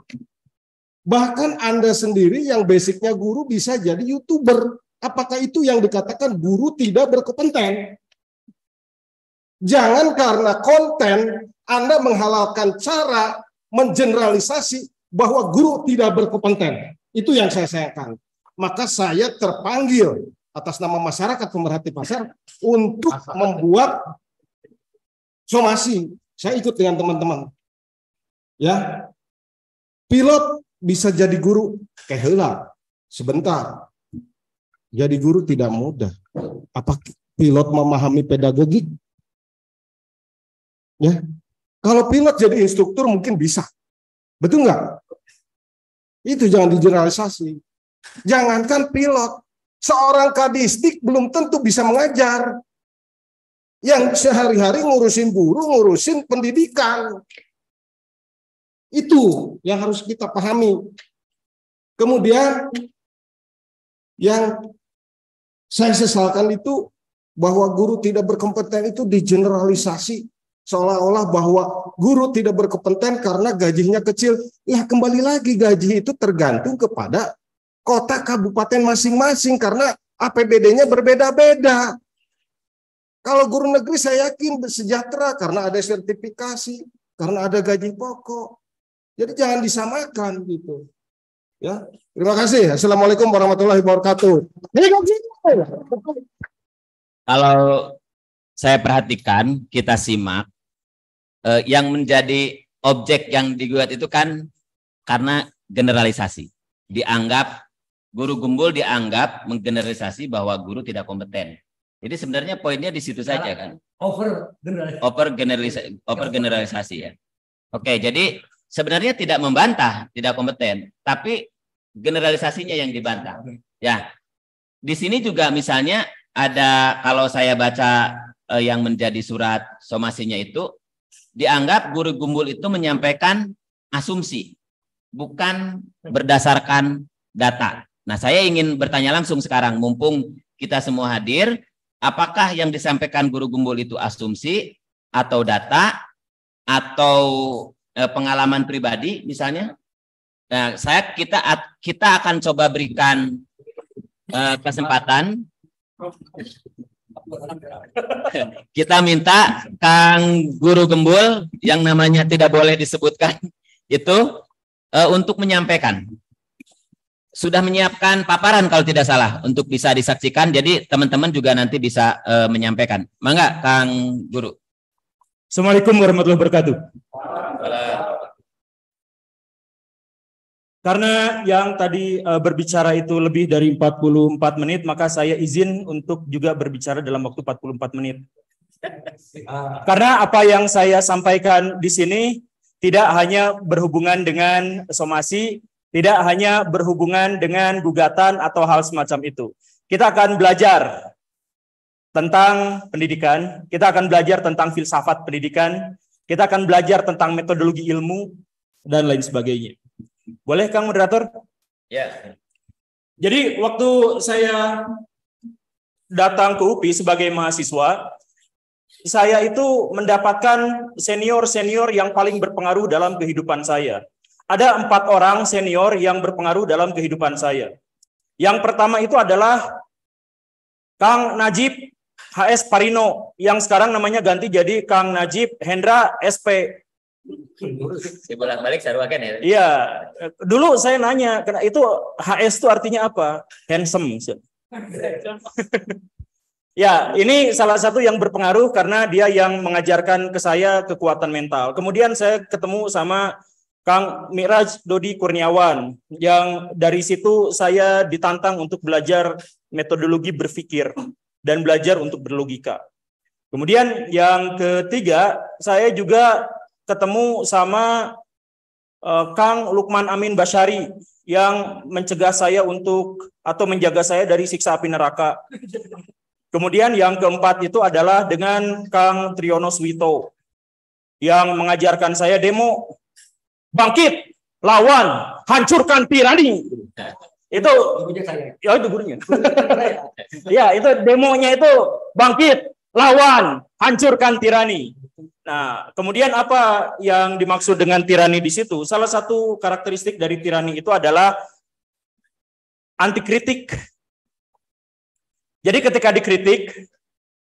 Speaker 5: Bahkan Anda sendiri yang basicnya guru bisa jadi YouTuber. Apakah itu yang dikatakan guru tidak berkompeten? Jangan karena konten Anda menghalalkan cara mengeneralisasi bahwa guru tidak berkompeten. Itu yang saya sayangkan. Maka saya terpanggil atas nama masyarakat pemerhati pasar untuk membuat somasi. Saya ikut dengan teman-teman. Ya. Pilot bisa jadi guru, keheula sebentar. Jadi guru tidak mudah. Apa pilot memahami pedagogik? Ya, kalau pilot jadi instruktur mungkin bisa, betul nggak? Itu jangan digeneralisasi. Jangankan pilot, seorang kadistik belum tentu bisa mengajar. Yang sehari-hari ngurusin guru, ngurusin pendidikan. Itu yang harus kita pahami. Kemudian yang saya sesalkan itu bahwa guru tidak berkompeten itu digeneralisasi. Seolah-olah bahwa guru tidak berkompeten karena gajinya kecil. Ya kembali lagi gaji itu tergantung kepada kota kabupaten masing-masing karena APBD-nya berbeda-beda. Kalau guru negeri saya yakin sejahtera karena ada sertifikasi, karena ada gaji pokok. Jadi jangan disamakan gitu. Ya, terima kasih. Assalamualaikum warahmatullahi wabarakatuh.
Speaker 1: Kalau saya perhatikan, kita simak, yang menjadi objek yang digugat itu kan karena generalisasi. Dianggap, guru Gumbul dianggap menggeneralisasi bahwa guru tidak kompeten. Jadi sebenarnya poinnya di situ saja kan. Over generalisasi ya. Oke, jadi sebenarnya tidak membantah tidak kompeten, tapi generalisasinya yang dibantah. Ya, di sini juga misalnya ada, kalau saya baca yang menjadi surat somasinya itu, dianggap guru Gumbul itu menyampaikan asumsi, bukan berdasarkan data. Nah, saya ingin bertanya langsung sekarang, mumpung kita semua hadir, apakah yang disampaikan guru Gumbul itu asumsi atau data atau pengalaman pribadi misalnya? Nah, kita akan coba berikan kesempatan. Kita minta Kang Guru Gumbul yang namanya tidak boleh disebutkan itu untuk menyampaikan. sudah menyiapkan paparan kalau tidak salah untuk bisa disaksikan. Jadi teman-teman juga nanti bisa menyampaikan. Mangga Kang Guru.
Speaker 6: Assalamualaikum warahmatullahi wabarakatuh. Karena yang tadi berbicara itu lebih dari 44 menit, maka saya izin untuk juga berbicara dalam waktu 44 menit. Karena apa yang saya sampaikan di sini tidak hanya berhubungan dengan somasi, tidak hanya berhubungan dengan gugatan atau hal semacam itu. Kita akan belajar tentang pendidikan, kita akan belajar tentang filsafat pendidikan, kita akan belajar tentang metodologi ilmu, dan lain sebagainya. Boleh Kang Moderator?
Speaker 1: Ya.
Speaker 6: Jadi waktu saya datang ke UPI sebagai mahasiswa, saya itu mendapatkan senior-senior yang paling berpengaruh dalam kehidupan saya. Ada 4 orang senior yang berpengaruh dalam kehidupan saya. Yang pertama itu adalah Kang Najib HS Parino, yang sekarang namanya ganti jadi Kang Najib Hendra SP.
Speaker 1: Bolak-balik sarwakan ya?
Speaker 6: Iya, dulu saya nanya, itu HS itu artinya apa? Handsome. Ya, ini salah satu yang berpengaruh karena dia yang mengajarkan ke saya kekuatan mental. Kemudian saya ketemu sama Kang Miraj Dodi Kurniawan, yang dari situ saya ditantang untuk belajar metodologi berpikir dan belajar untuk berlogika. Kemudian yang ketiga, saya juga ketemu sama Kang Lukman Amin Basyari, yang mencegah saya untuk atau menjaga saya dari siksa api neraka. Kemudian yang keempat itu adalah dengan Kang Triyono Swito, yang mengajarkan saya demo, bangkit, lawan, hancurkan tirani. Itu
Speaker 2: Gurunya saya.
Speaker 6: ya itu gurunya. Ya, itu demonya itu bangkit, lawan, hancurkan tirani. Nah, kemudian apa yang dimaksud dengan tirani di situ? Salah satu karakteristik dari tirani itu adalah anti kritik. Jadi ketika dikritik,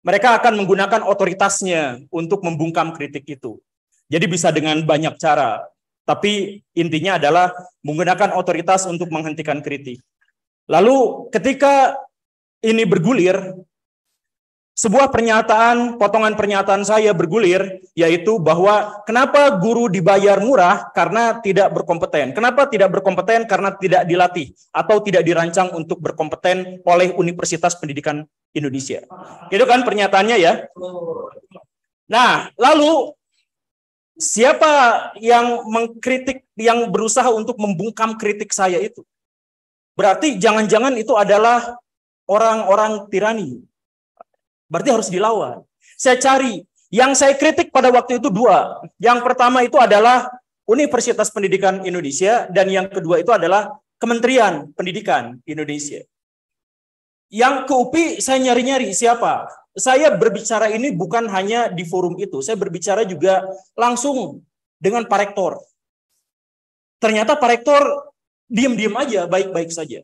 Speaker 6: mereka akan menggunakan otoritasnya untuk membungkam kritik itu. Jadi bisa dengan banyak cara, tapi intinya adalah menggunakan otoritas untuk menghentikan kritik. Lalu ketika ini bergulir, sebuah pernyataan, potongan pernyataan saya bergulir, yaitu bahwa kenapa guru dibayar murah karena tidak berkompeten. Kenapa tidak berkompeten? Karena tidak dilatih atau tidak dirancang untuk berkompeten oleh Universitas Pendidikan Indonesia. Itu kan pernyataannya ya. Nah, lalu siapa yang mengkritik, yang berusaha untuk membungkam kritik saya itu? Berarti jangan-jangan itu adalah orang-orang tirani. Berarti harus dilawan. Saya cari, yang saya kritik pada waktu itu 2. Yang pertama itu adalah Universitas Pendidikan Indonesia, dan yang kedua itu adalah Kementerian Pendidikan Indonesia. Yang ke UPI saya nyari-nyari siapa. Saya berbicara ini bukan hanya di forum itu, saya berbicara juga langsung dengan Pak Rektor. Ternyata Pak Rektor diam-diam aja, baik-baik saja.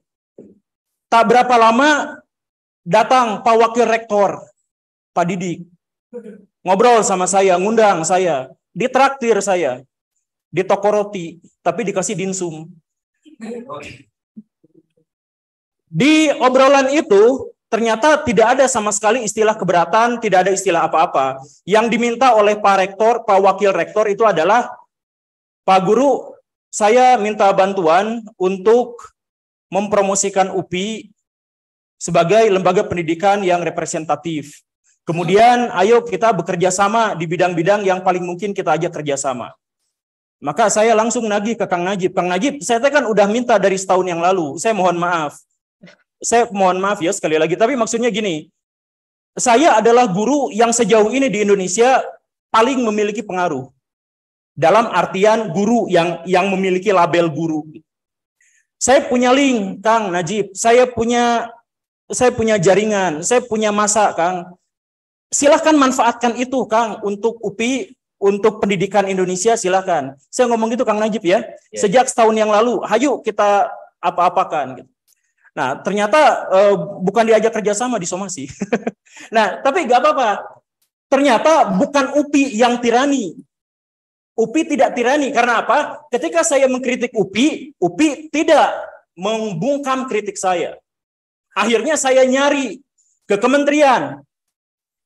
Speaker 6: Tak berapa lama datang Pak Wakil Rektor, Pak Didik, ngobrol sama saya, ngundang saya, ditraktir saya, di toko roti, tapi dikasih dimsum. Di obrolan itu, ternyata tidak ada sama sekali istilah keberatan, tidak ada istilah apa-apa. Yang diminta oleh Pak Rektor, Pak Wakil Rektor itu adalah, Pak Guru, saya minta bantuan untuk mempromosikan UPI sebagai lembaga pendidikan yang representatif. Kemudian ayo kita bekerja sama di bidang-bidang yang paling mungkin kita ajak kerjasama. Maka saya langsung nagih ke Kang Najib. Kang Najib, saya kan udah minta dari setahun yang lalu. Saya mohon maaf. Saya mohon maaf ya sekali lagi. Tapi maksudnya gini, saya adalah guru yang sejauh ini di Indonesia paling memiliki pengaruh. Dalam artian guru yang memiliki label guru. Saya punya link, Kang Najib. Saya punya jaringan, saya punya masa, Kang. Silahkan manfaatkan itu, Kang, untuk UPI, untuk pendidikan Indonesia, silahkan. Saya ngomong gitu, Kang Najib ya. Sejak setahun yang lalu, hayu kita apa-apakan. Gitu. Nah, ternyata bukan diajak kerjasama di somasi. Nah, tapi nggak apa-apa. Ternyata bukan UPI yang tirani. UPI tidak tirani. Karena apa? Ketika saya mengkritik UPI tidak membungkam kritik saya. Akhirnya saya nyari ke kementerian.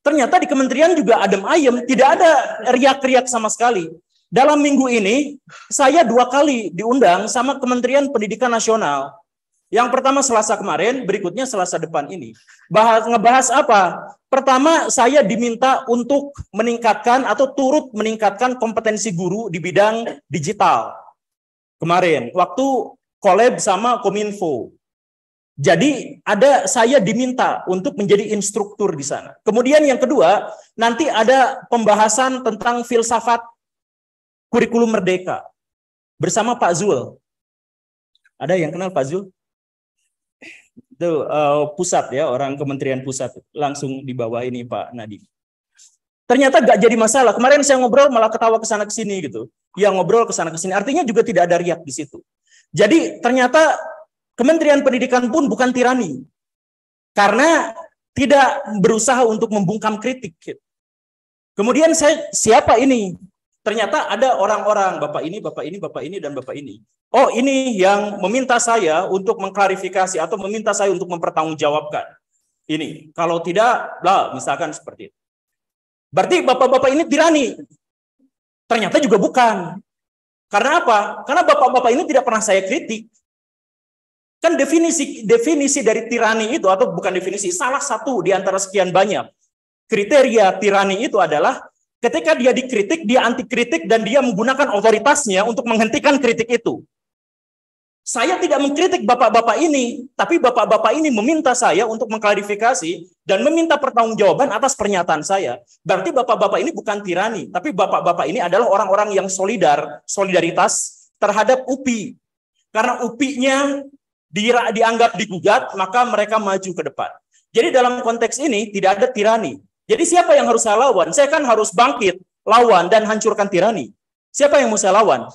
Speaker 6: Ternyata di kementerian juga adem ayem, tidak ada riak-riak sama sekali. Dalam minggu ini, saya 2 kali diundang sama Kementerian Pendidikan Nasional. Yang pertama Selasa kemarin, berikutnya Selasa depan ini. Ngebahas apa? Pertama, saya diminta untuk meningkatkan atau turut meningkatkan kompetensi guru di bidang digital. Kemarin, waktu collab sama Kominfo. Jadi saya diminta untuk menjadi instruktur di sana. Kemudian yang kedua, nanti ada pembahasan tentang filsafat kurikulum merdeka bersama Pak Zul. Ada yang kenal Pak Zul? Itu pusat ya, orang Kementerian Pusat, langsung di bawah ini Pak Nadiem. Ternyata gak jadi masalah. Kemarin saya ngobrol malah ketawa ke sana ke sini gitu. Ya ngobrol ke sana ke sini. Artinya juga tidak ada riak di situ. Jadi ternyata Kementerian Pendidikan pun bukan tirani. Karena tidak berusaha untuk membungkam kritik. Kemudian siapa ini? Ternyata ada orang-orang, bapak ini, bapak ini, bapak ini, dan bapak ini. Oh, ini yang meminta saya untuk mengklarifikasi atau meminta saya untuk mempertanggungjawabkan. Ini, kalau tidak, lah, misalkan seperti itu. Berarti bapak-bapak ini tirani. Ternyata juga bukan. Karena apa? Karena bapak-bapak ini tidak pernah saya kritik. Kan definisi dari tirani itu, atau bukan definisi, salah satu di antara sekian banyak kriteria tirani itu adalah ketika dia dikritik, dia anti kritik, dan dia menggunakan otoritasnya untuk menghentikan kritik itu. Saya tidak mengkritik bapak-bapak ini, tapi bapak-bapak ini meminta saya untuk mengklarifikasi dan meminta pertanggungjawaban atas pernyataan saya. Berarti bapak-bapak ini bukan tirani, tapi bapak-bapak ini adalah orang-orang yang solidaritas terhadap UPI. Karena UPI-nya dianggap digugat, maka mereka maju ke depan. Jadi dalam konteks ini tidak ada tirani. Jadi siapa yang harus saya lawan? Saya kan harus bangkit, lawan, dan hancurkan tirani. Siapa yang mau saya lawan?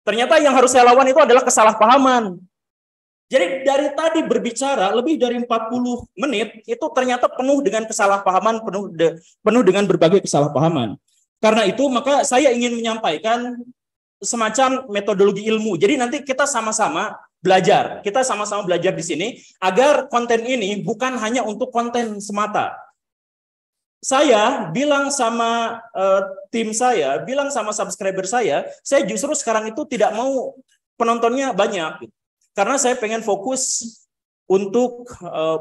Speaker 6: Ternyata yang harus saya lawan itu adalah kesalahpahaman. Jadi dari tadi berbicara lebih dari 40 menit, itu ternyata penuh dengan kesalahpahaman, penuh dengan berbagai kesalahpahaman. Karena itu maka saya ingin menyampaikan semacam metodologi ilmu. Jadi nanti kita sama-sama belajar. Kita sama-sama belajar di sini agar konten ini bukan hanya untuk konten semata. Saya bilang sama tim saya, bilang sama subscriber saya justru sekarang itu tidak mau penontonnya banyak. Karena saya pengen fokus untuk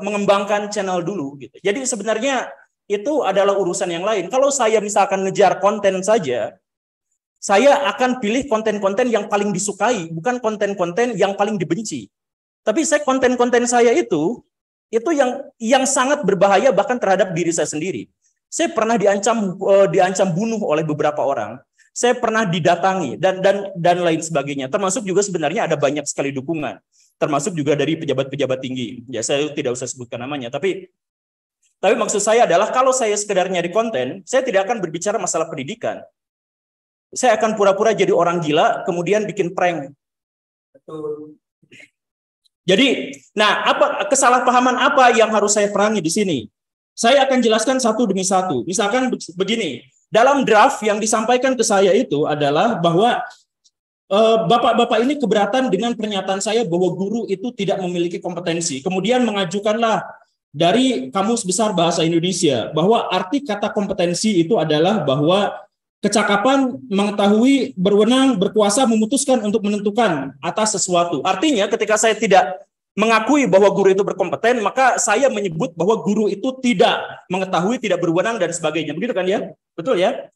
Speaker 6: mengembangkan channel dulu. Gitu. Jadi sebenarnya itu adalah urusan yang lain. Kalau saya misalkan ngejar konten saja, saya akan pilih konten-konten yang paling disukai, bukan konten-konten yang paling dibenci. Tapi konten-konten saya itu yang sangat berbahaya bahkan terhadap diri saya sendiri. Saya pernah diancam bunuh oleh beberapa orang. Saya pernah didatangi dan lain sebagainya. Termasuk juga sebenarnya ada banyak sekali dukungan. Termasuk juga dari pejabat-pejabat tinggi. Ya saya tidak usah sebutkan namanya. Tapi maksud saya adalah kalau saya sekedar nyari konten, saya tidak akan berbicara masalah pendidikan. Saya akan pura-pura jadi orang gila, kemudian bikin prank. Betul. Jadi, kesalahpahaman apa yang harus saya perangi di sini? Saya akan jelaskan satu demi satu. Misalkan begini, dalam draft yang disampaikan ke saya itu adalah bahwa bapak-bapak ini keberatan dengan pernyataan saya bahwa guru itu tidak memiliki kompetensi. Kemudian mengajukanlah dari Kamus Besar Bahasa Indonesia bahwa arti kata kompetensi itu adalah bahwa kecakapan, mengetahui, berwenang, berkuasa, memutuskan untuk menentukan atas sesuatu. Artinya ketika saya tidak mengakui bahwa guru itu berkompeten, maka saya menyebut bahwa guru itu tidak mengetahui, tidak berwenang, dan sebagainya. Begitu kan ya? Betul ya?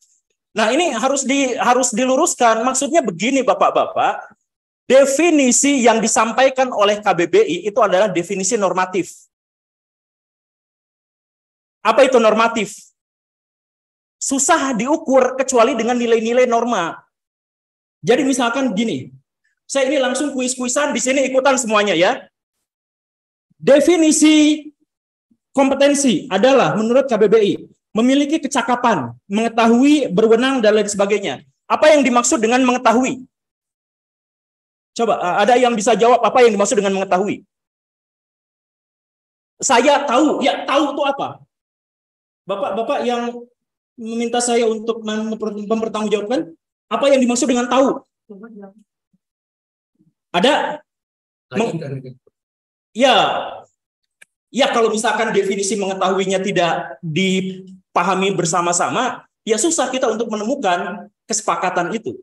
Speaker 6: Nah ini harus diluruskan. Maksudnya begini Bapak-Bapak, definisi yang disampaikan oleh KBBI itu adalah definisi normatif. Apa itu normatif? Susah diukur kecuali dengan nilai-nilai norma. Jadi misalkan gini, saya ini langsung kuis-kuisan di sini ikutan semuanya ya. Definisi kompetensi adalah menurut KBBI memiliki kecakapan, mengetahui, berwenang, dan lain sebagainya. Apa yang dimaksud dengan mengetahui? Coba ada yang bisa jawab apa yang dimaksud dengan mengetahui? Saya tahu, ya tahu itu apa? Bapak-bapak yang meminta saya untuk mempertanggungjawabkan, apa yang dimaksud dengan tahu? Ada? Ya, ya kalau misalkan definisi mengetahuinya tidak dipahami bersama-sama, ya susah kita untuk menemukan kesepakatan itu.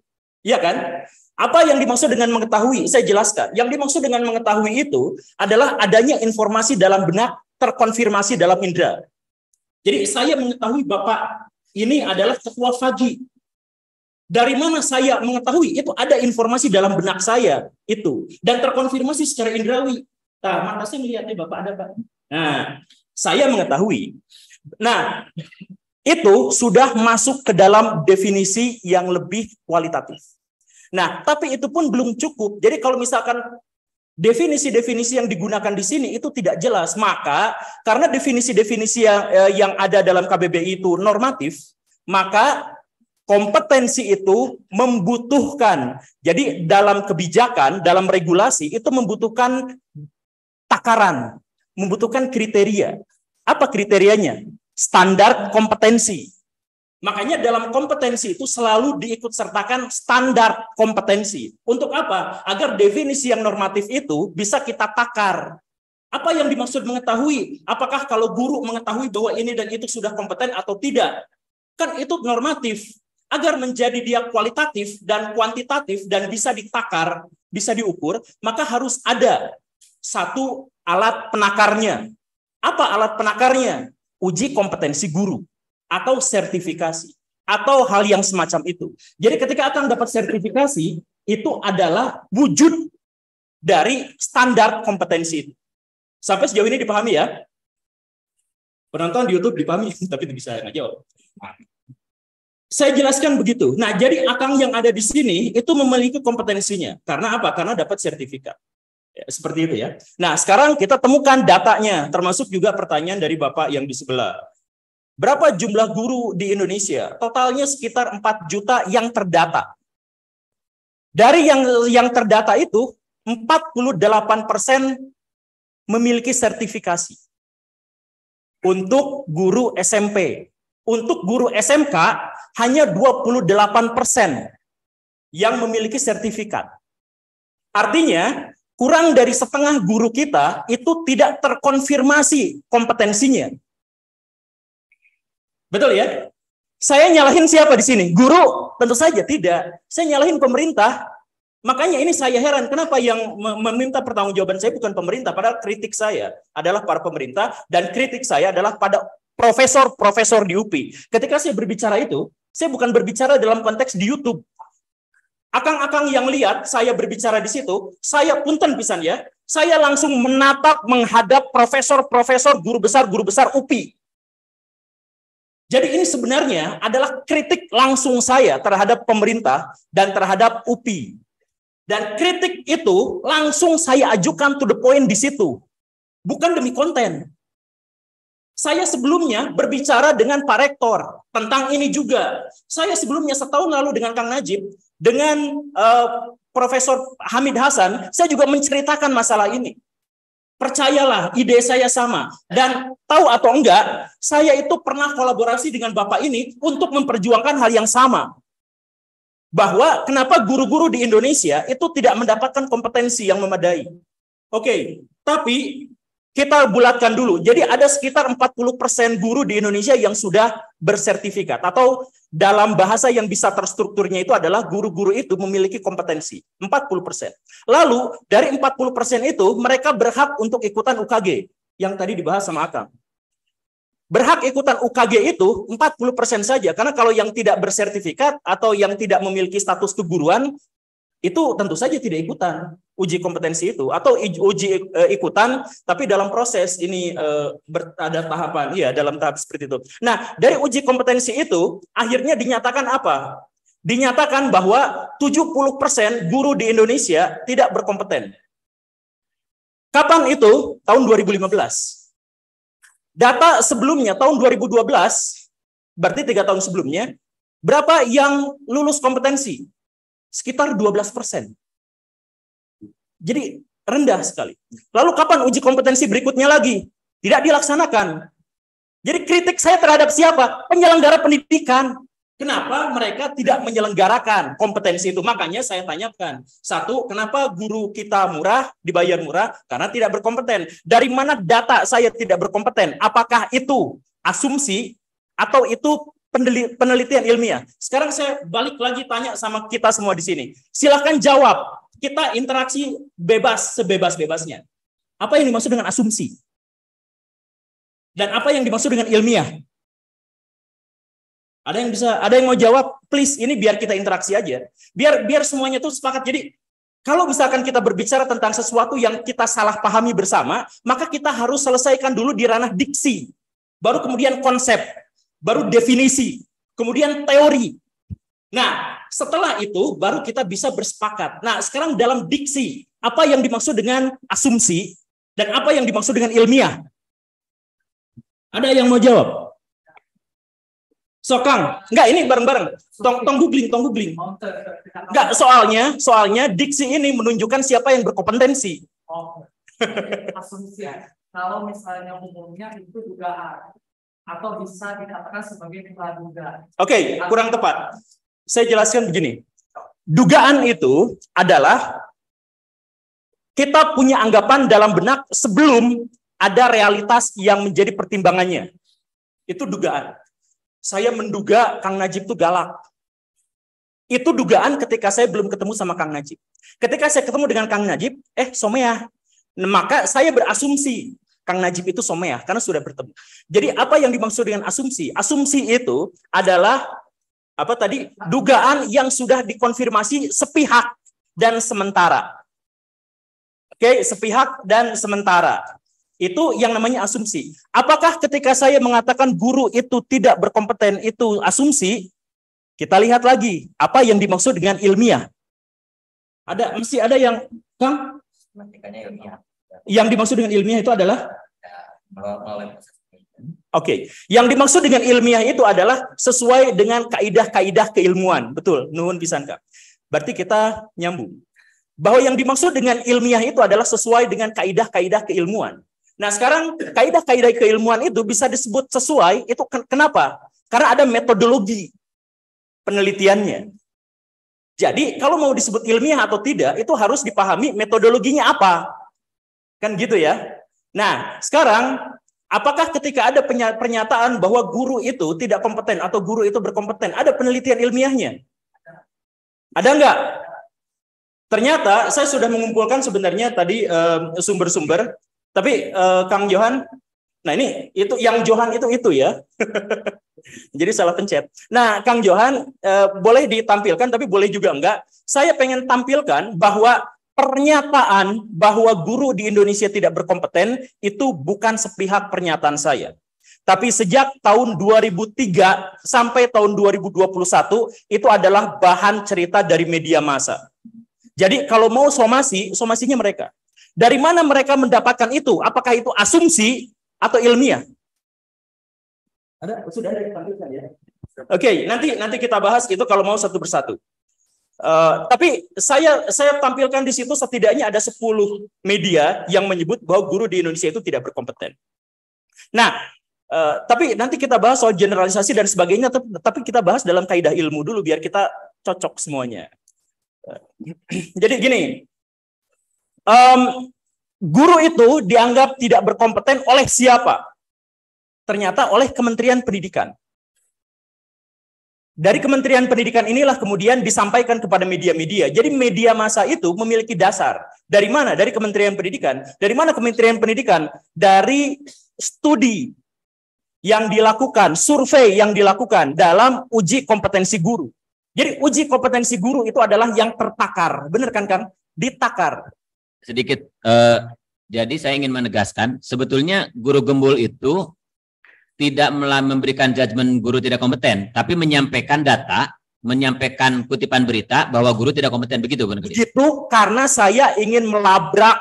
Speaker 6: Ya kan? Apa yang dimaksud dengan mengetahui? Saya jelaskan. Yang dimaksud dengan mengetahui itu adalah adanya informasi dalam benak terkonfirmasi dalam indera. Jadi saya mengetahui Bapak ini adalah ketua FAGI. Dari mana saya mengetahui? Itu ada informasi dalam benak saya itu dan terkonfirmasi secara indrawi. Nah, mata saya melihatnya Bapak ada Pak. Nah, saya mengetahui. Nah, itu sudah masuk ke dalam definisi yang lebih kualitatif. Nah, tapi itu pun belum cukup. Jadi kalau misalkan definisi-definisi yang digunakan di sini itu tidak jelas, maka karena definisi-definisi yang ada dalam KBBI itu normatif, maka kompetensi itu membutuhkan. Jadi dalam kebijakan, dalam regulasi itu membutuhkan takaran, membutuhkan kriteria. Apa kriterianya? Standar kompetensi. Makanya dalam kompetensi itu selalu diikutsertakan standar kompetensi. Untuk apa? Agar definisi yang normatif itu bisa kita takar. Apa yang dimaksud mengetahui? Apakah kalau guru mengetahui bahwa ini dan itu sudah kompeten atau tidak? Kan itu normatif. Agar menjadi dia kualitatif dan kuantitatif dan bisa ditakar, bisa diukur, maka harus ada satu alat penakarnya. Apa alat penakarnya? Uji kompetensi guru atau sertifikasi atau hal yang semacam itu. Jadi ketika akan dapat sertifikasi, itu adalah wujud dari standar kompetensi itu. Sampai sejauh ini dipahami ya? Penonton di YouTube dipahami, tapi tidak bisa jawab. Saya jelaskan begitu. Nah, jadi akang yang ada di sini itu memiliki kompetensinya. Karena apa? Karena dapat sertifikat. Ya, seperti itu ya. Nah, sekarang kita temukan datanya, termasuk juga pertanyaan dari Bapak yang di sebelah. Berapa jumlah guru di Indonesia? Totalnya sekitar 4 juta yang terdata. Dari yang terdata itu, 48% memiliki sertifikasi. Untuk guru SMP. Untuk guru SMK, hanya 28% yang memiliki sertifikat. Artinya, kurang dari setengah guru kita itu tidak terkonfirmasi kompetensinya. Betul ya? Saya nyalahin siapa di sini? Guru? Tentu saja tidak. Saya nyalahin pemerintah. Makanya ini saya heran, kenapa yang meminta pertanggungjawaban saya bukan pemerintah, padahal kritik saya adalah para pemerintah, dan kritik saya adalah pada profesor-profesor di UPI. Ketika saya berbicara itu, saya bukan berbicara dalam konteks di YouTube. Akang-akang yang lihat saya berbicara di situ, saya punten pisan ya, saya langsung menatap menghadap profesor-profesor guru besar UPI. Jadi ini sebenarnya adalah kritik langsung saya terhadap pemerintah dan terhadap UPI. Dan kritik itu langsung saya ajukan to the point di situ. Bukan demi konten. Saya sebelumnya berbicara dengan Pak Rektor tentang ini juga. Saya sebelumnya setahun lalu dengan Kang Najib, dengan Profesor Hamid Hasan, saya juga menceritakan masalah ini. Percayalah, ide saya sama. Dan tahu atau enggak, saya itu pernah kolaborasi dengan Bapak ini untuk memperjuangkan hal yang sama. Bahwa kenapa guru-guru di Indonesia itu tidak mendapatkan kompetensi yang memadai. Oke, tapi kita bulatkan dulu. Jadi ada sekitar 40% guru di Indonesia yang sudah bersertifikat. Atau dalam bahasa yang bisa terstrukturnya itu adalah guru-guru itu memiliki kompetensi. 40%. Lalu dari 40% itu mereka berhak untuk ikutan UKG. Yang tadi dibahas sama Akang. Berhak ikutan UKG itu 40% saja. Karena kalau yang tidak bersertifikat atau yang tidak memiliki status keguruan, itu tentu saja tidak ikutan uji kompetensi itu, atau uji ikutan tapi dalam proses ini ada tahapan, ya dalam tahap seperti itu. Nah, dari uji kompetensi itu akhirnya dinyatakan apa? Dinyatakan bahwa 70% guru di Indonesia tidak berkompeten. Kapan itu? Tahun 2015. Data sebelumnya tahun 2012, berarti 3 tahun sebelumnya, berapa yang lulus kompetensi? Sekitar 12%. Jadi rendah sekali. Lalu kapan uji kompetensi berikutnya lagi? Tidak dilaksanakan. Jadi kritik saya terhadap siapa? Penyelenggara pendidikan. Kenapa mereka tidak menyelenggarakan kompetensi itu? Makanya saya tanyakan. Satu, kenapa guru kita murah, dibayar murah? Karena tidak berkompeten. Dari mana data saya tidak berkompeten? Apakah itu asumsi atau itu penelitian ilmiah? Sekarang saya balik lagi tanya sama kita semua di sini. Silahkan jawab. Kita interaksi bebas, sebebas-bebasnya. Apa yang dimaksud dengan asumsi? Dan apa yang dimaksud dengan ilmiah? Ada yang mau jawab? Please, ini biar kita interaksi aja. Biar semuanya tuh sepakat. Jadi, kalau misalkan kita berbicara tentang sesuatu yang kita salah pahami bersama, maka kita harus selesaikan dulu di ranah diksi. Baru kemudian konsep, baru definisi, kemudian teori. Nah, setelah itu baru kita bisa bersepakat. Nah, sekarang dalam diksi, apa yang dimaksud dengan asumsi dan apa yang dimaksud dengan ilmiah? Ada yang mau jawab? So, Kang, enggak, ini bareng-bareng. Tong googling. Enggak, soalnya diksi ini menunjukkan siapa yang berkompetensi.
Speaker 7: Asumsi. Kalau misalnya umumnya itu dugaan atau bisa dikatakan sebagai praduga.
Speaker 6: Oke, kurang tepat. Saya jelaskan begini. Dugaan itu adalah kita punya anggapan dalam benak sebelum ada realitas yang menjadi pertimbangannya. Itu dugaan. Saya menduga Kang Najib itu galak. Itu dugaan ketika saya belum ketemu sama Kang Najib. Ketika saya ketemu dengan Kang Najib, someah. Maka saya berasumsi Kang Najib itu someah karena sudah bertemu. Jadi apa yang dimaksud dengan asumsi? Asumsi itu adalah dugaan yang sudah dikonfirmasi sepihak dan sementara. Oke, sepihak dan sementara. Itu yang namanya asumsi. Apakah ketika saya mengatakan guru itu tidak berkompeten itu asumsi? Kita lihat lagi apa yang dimaksud dengan ilmiah. Mesti ada yang Kang? Yang dimaksud dengan ilmiah itu adalah Oke, yang dimaksud dengan ilmiah itu adalah sesuai dengan kaidah-kaidah keilmuan. Betul, nuhun pisan Kak. Berarti kita nyambung. Bahwa yang dimaksud dengan ilmiah itu adalah sesuai dengan kaidah-kaidah keilmuan. Nah, sekarang kaidah-kaidah keilmuan itu bisa disebut sesuai, itu kenapa? Karena ada metodologi penelitiannya. Jadi, kalau mau disebut ilmiah atau tidak, itu harus dipahami metodologinya apa. Kan gitu ya. Nah, sekarang apakah ketika ada pernyataan bahwa guru itu tidak kompeten atau guru itu berkompeten, ada penelitian ilmiahnya? Ada enggak? Ternyata saya sudah mengumpulkan sebenarnya tadi sumber-sumber, tapi Kang Johan, nah ini itu yang Johan itu ya. Jadi salah pencet. Nah, Kang Johan boleh ditampilkan tapi boleh juga enggak. Saya pengen tampilkan bahwa pernyataan bahwa guru di Indonesia tidak berkompeten itu bukan sepihak pernyataan saya. Tapi sejak tahun 2003 sampai tahun 2021 itu adalah bahan cerita dari media massa. Jadi kalau mau somasinya mereka. Dari mana mereka mendapatkan itu? Apakah itu asumsi atau ilmiah? Sudah ada ditampilkan ya. Oke, nanti kita bahas itu kalau mau satu persatu. Tapi saya tampilkan di situ setidaknya ada 10 media yang menyebut bahwa guru di Indonesia itu tidak berkompeten. Nah, tapi nanti kita bahas soal generalisasi dan sebagainya, tapi kita bahas dalam kaidah ilmu dulu biar kita cocok semuanya. Jadi gini, guru itu dianggap tidak berkompeten oleh siapa? Ternyata oleh Kementerian Pendidikan. Dari Kementerian Pendidikan inilah kemudian disampaikan kepada media-media. Jadi media massa itu memiliki dasar. Dari mana? Dari Kementerian Pendidikan. Dari mana Kementerian Pendidikan? Dari studi yang dilakukan, survei yang dilakukan dalam uji kompetensi guru. Jadi uji kompetensi guru itu adalah yang tertakar. Benar kan, Kang? Ditakar.
Speaker 1: Sedikit, jadi saya ingin menegaskan, sebetulnya guru gembul itu tidak memberikan judgement guru tidak kompeten, tapi menyampaikan data, menyampaikan kutipan berita bahwa guru tidak kompeten. Begitu, Bang?
Speaker 6: Begitu, karena saya ingin melabrak,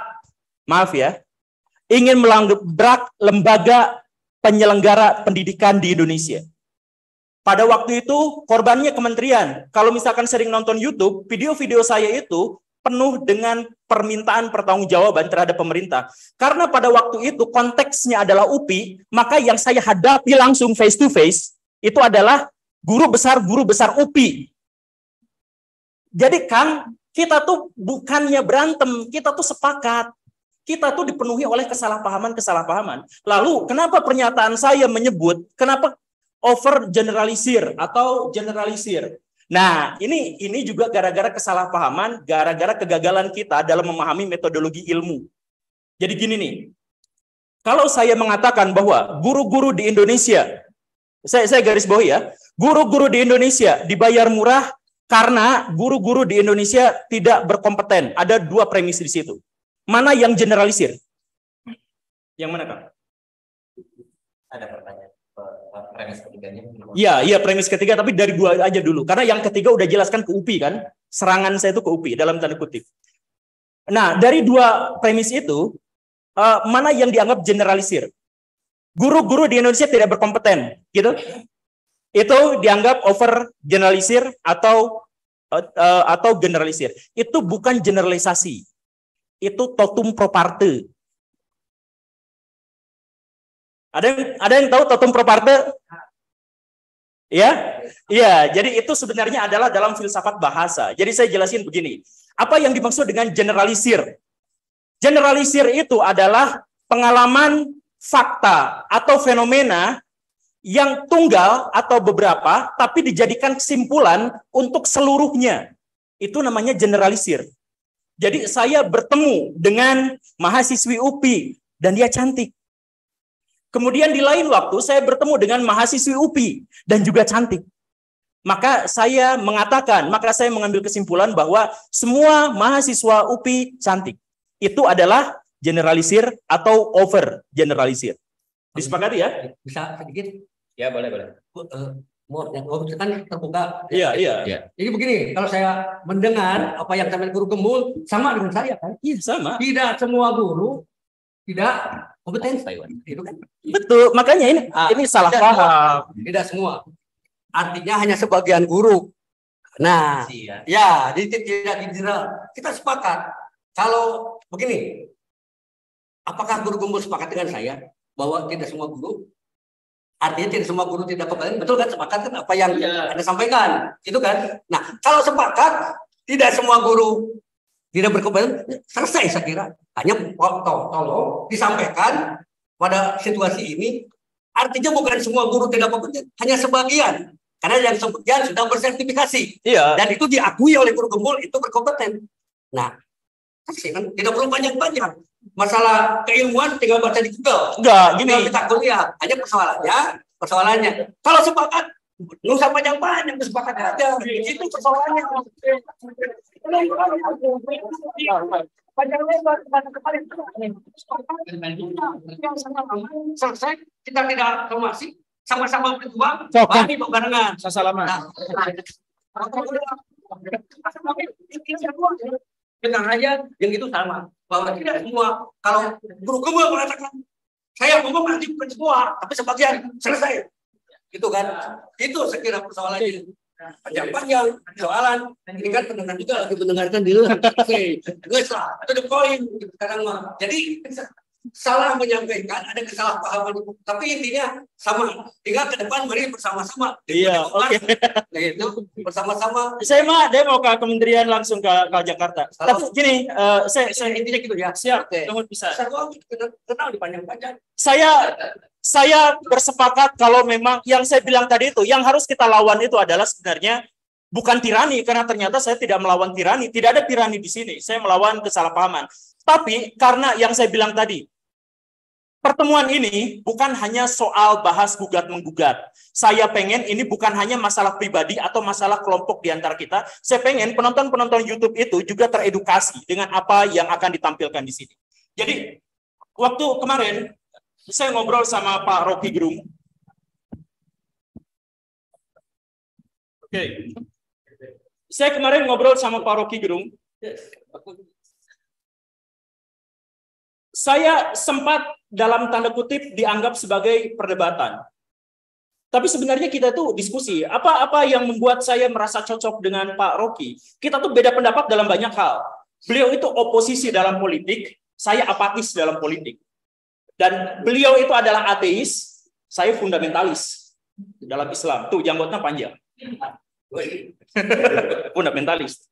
Speaker 6: maaf ya, ingin melabrak lembaga penyelenggara pendidikan di Indonesia. Pada waktu itu korbannya kementerian. Kalau misalkan sering nonton YouTube, video-video saya itu penuh dengan permintaan pertanggungjawaban terhadap pemerintah. Karena pada waktu itu konteksnya adalah UPI, maka yang saya hadapi langsung face to face itu adalah guru besar UPI. Jadi Kang, kita tuh bukannya berantem, kita tuh sepakat. Kita tuh dipenuhi oleh kesalahpahaman. Lalu kenapa pernyataan saya menyebut, kenapa over generalisir atau generalisir? Nah, ini juga gara-gara kesalahpahaman, gara-gara kegagalan kita dalam memahami metodologi ilmu. Jadi gini nih, kalau saya mengatakan bahwa guru-guru di Indonesia, saya garis bawahi ya, guru-guru di Indonesia dibayar murah karena guru-guru di Indonesia tidak berkompeten. Ada 2 premis di situ. Mana yang generalisir? Yang mana, Kang?
Speaker 3: Ada pertanyaan. Premis ketiganya.
Speaker 6: Iya, premis ketiga, tapi dari 2 aja dulu. Karena yang ketiga udah jelaskan ke UPI kan. Serangan saya itu ke UPI, dalam tanda kutip. Nah, dari 2 premis itu, mana yang dianggap generalisir? Guru-guru di Indonesia tidak berkompeten, gitu. Itu dianggap over generalisir atau generalisir. Itu bukan generalisasi. Itu totum pro parte. Ada yang tahu totum pro parte? Ya? Iya, jadi itu sebenarnya adalah dalam filsafat bahasa. Jadi saya jelasin begini. Apa yang dimaksud dengan generalisir? Generalisir itu adalah pengalaman fakta atau fenomena yang tunggal atau beberapa, tapi dijadikan kesimpulan untuk seluruhnya. Itu namanya generalisir. Jadi saya bertemu dengan mahasiswi UPI, dan dia cantik. Kemudian di lain waktu saya bertemu dengan mahasiswi UPI, dan juga cantik. Maka saya mengambil kesimpulan bahwa semua mahasiswa UPI cantik. Itu adalah generalisir atau over generalisir. Disepakati ya?
Speaker 2: Bisa sedikit?
Speaker 3: Ya, boleh.
Speaker 2: Kan terbuka.
Speaker 6: Iya.
Speaker 2: Jadi begini, kalau saya mendengar apa yang sampai guru Gembul sama dengan saya kan?
Speaker 6: Iya, sama.
Speaker 2: Tidak semua guru tidak kompeten. Itu kan?
Speaker 6: Betul, makanya ini salah paham.
Speaker 2: Tidak semua. Artinya hanya sebagian guru. Nah, ya, jadi tidak general. Kita sepakat. Kalau begini, apakah guru Gembul sepakat dengan saya bahwa tidak semua guru? Artinya tidak semua guru tidak kompeten, betul kan? Sepakat kan apa yang Anda sampaikan, itu kan? Nah, kalau sepakat tidak semua guru tidak berkompeten, selesai saya kira. Hanya tolong disampaikan pada situasi ini, artinya bukan semua guru tidak kompeten, hanya sebagian. Karena yang sebagian sudah bersertifikasi.
Speaker 6: Iya.
Speaker 2: Dan itu diakui oleh guru Gembul itu berkompeten. Nah, kan tidak perlu panjang-panjang. Masalah keilmuan tinggal baca di Google.
Speaker 6: Enggak, gini.
Speaker 2: Tinggal kita kuliah. Hanya persoalannya. Kalau sepakat, nggak usah panjang-panjang, sepakat aja. Itu persoalannya. Selesai, kita tidak somasi, sama-sama berjuang, kami barengan.
Speaker 6: Salaman.
Speaker 2: Tenang aja, yang itu sama. Bahwa tidak semua, kalau guru Gembul mengatakan, saya ngomong nanti bukan semua, tapi sebagian, selesai. Gitu kan. Itu sekira persoalannya. Panjang-panjang, soalan. Ini kan pendengar juga lagi mendengarkan diri. Oke, guys lah, itu the point. Sekarang mah. Jadi, salah menyampaikan, ada kesalahpahaman. Tapi intinya sama. Tinggal ke depan mari bersama-sama.
Speaker 6: Iya, oke.
Speaker 2: Nah, itu bersama-sama.
Speaker 6: Saya mau ke kementerian langsung ke Jakarta. Tapi gini, saya
Speaker 2: intinya gitu ya.
Speaker 6: Siap, kamu bisa.
Speaker 2: Saya kenal di panjang-panjang.
Speaker 6: Saya bersepakat kalau memang yang saya bilang tadi itu, yang harus kita lawan itu adalah sebenarnya bukan tirani, karena ternyata saya tidak melawan tirani. Tidak ada tirani di sini. Saya melawan kesalahpahaman. Tapi karena yang saya bilang tadi, pertemuan ini bukan hanya soal bahas gugat-menggugat. Saya pengen ini bukan hanya masalah pribadi atau masalah kelompok di antara kita. Saya pengen penonton-penonton YouTube itu juga teredukasi dengan apa yang akan ditampilkan di sini. Jadi, waktu kemarin, saya ngobrol sama Pak Rocky Gerung. Oke. Saya kemarin ngobrol sama Pak Rocky Gerung. Saya sempat dalam tanda kutip dianggap sebagai perdebatan. Tapi sebenarnya kita tuh diskusi. Apa yang membuat saya merasa cocok dengan Pak Rocky? Kita tuh beda pendapat dalam banyak hal. Beliau itu oposisi dalam politik, saya apatis dalam politik. Dan beliau itu adalah ateis, saya fundamentalis. dalam Islam. Tuh janggutnya panjang. Fundamentalis.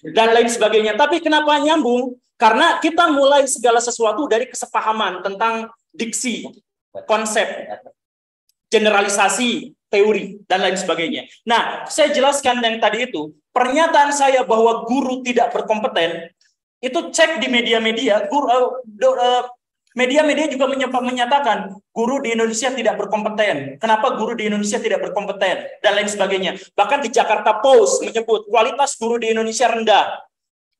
Speaker 6: Dan lain sebagainya. Tapi kenapa nyambung? Karena kita mulai segala sesuatu dari kesepahaman tentang diksi, konsep, generalisasi, teori, dan lain sebagainya. Nah, saya jelaskan yang tadi itu, pernyataan saya bahwa guru tidak berkompeten, itu cek di media-media, media-media juga menyatakan guru di Indonesia tidak berkompeten. Kenapa guru di Indonesia tidak berkompeten? Dan lain sebagainya. Bahkan di Jakarta Post menyebut kualitas guru di Indonesia rendah.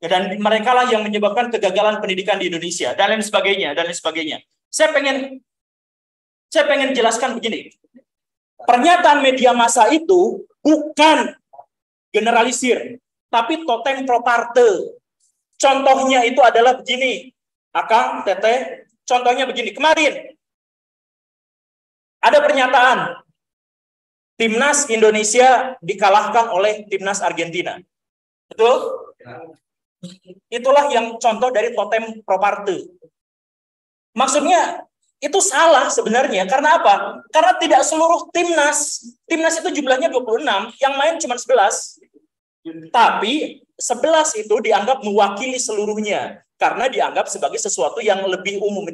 Speaker 6: Dan mereka lah yang menyebabkan kegagalan pendidikan di Indonesia. Dan lain sebagainya. Dan lain sebagainya. Saya pengen jelaskan begini. Pernyataan media massa itu bukan generalisir, tapi totem pro parte. Contohnya itu adalah begini. Akang, Teteh, contohnya begini, kemarin ada pernyataan Timnas Indonesia dikalahkan oleh Timnas Argentina. Betul? Itulah yang contoh dari totem pro parte. Maksudnya itu salah sebenarnya. Karena apa? Karena tidak seluruh timnas itu jumlahnya 26, yang main cuma 11. Tapi 11 itu dianggap mewakili seluruhnya. Karena dianggap sebagai sesuatu yang lebih umum,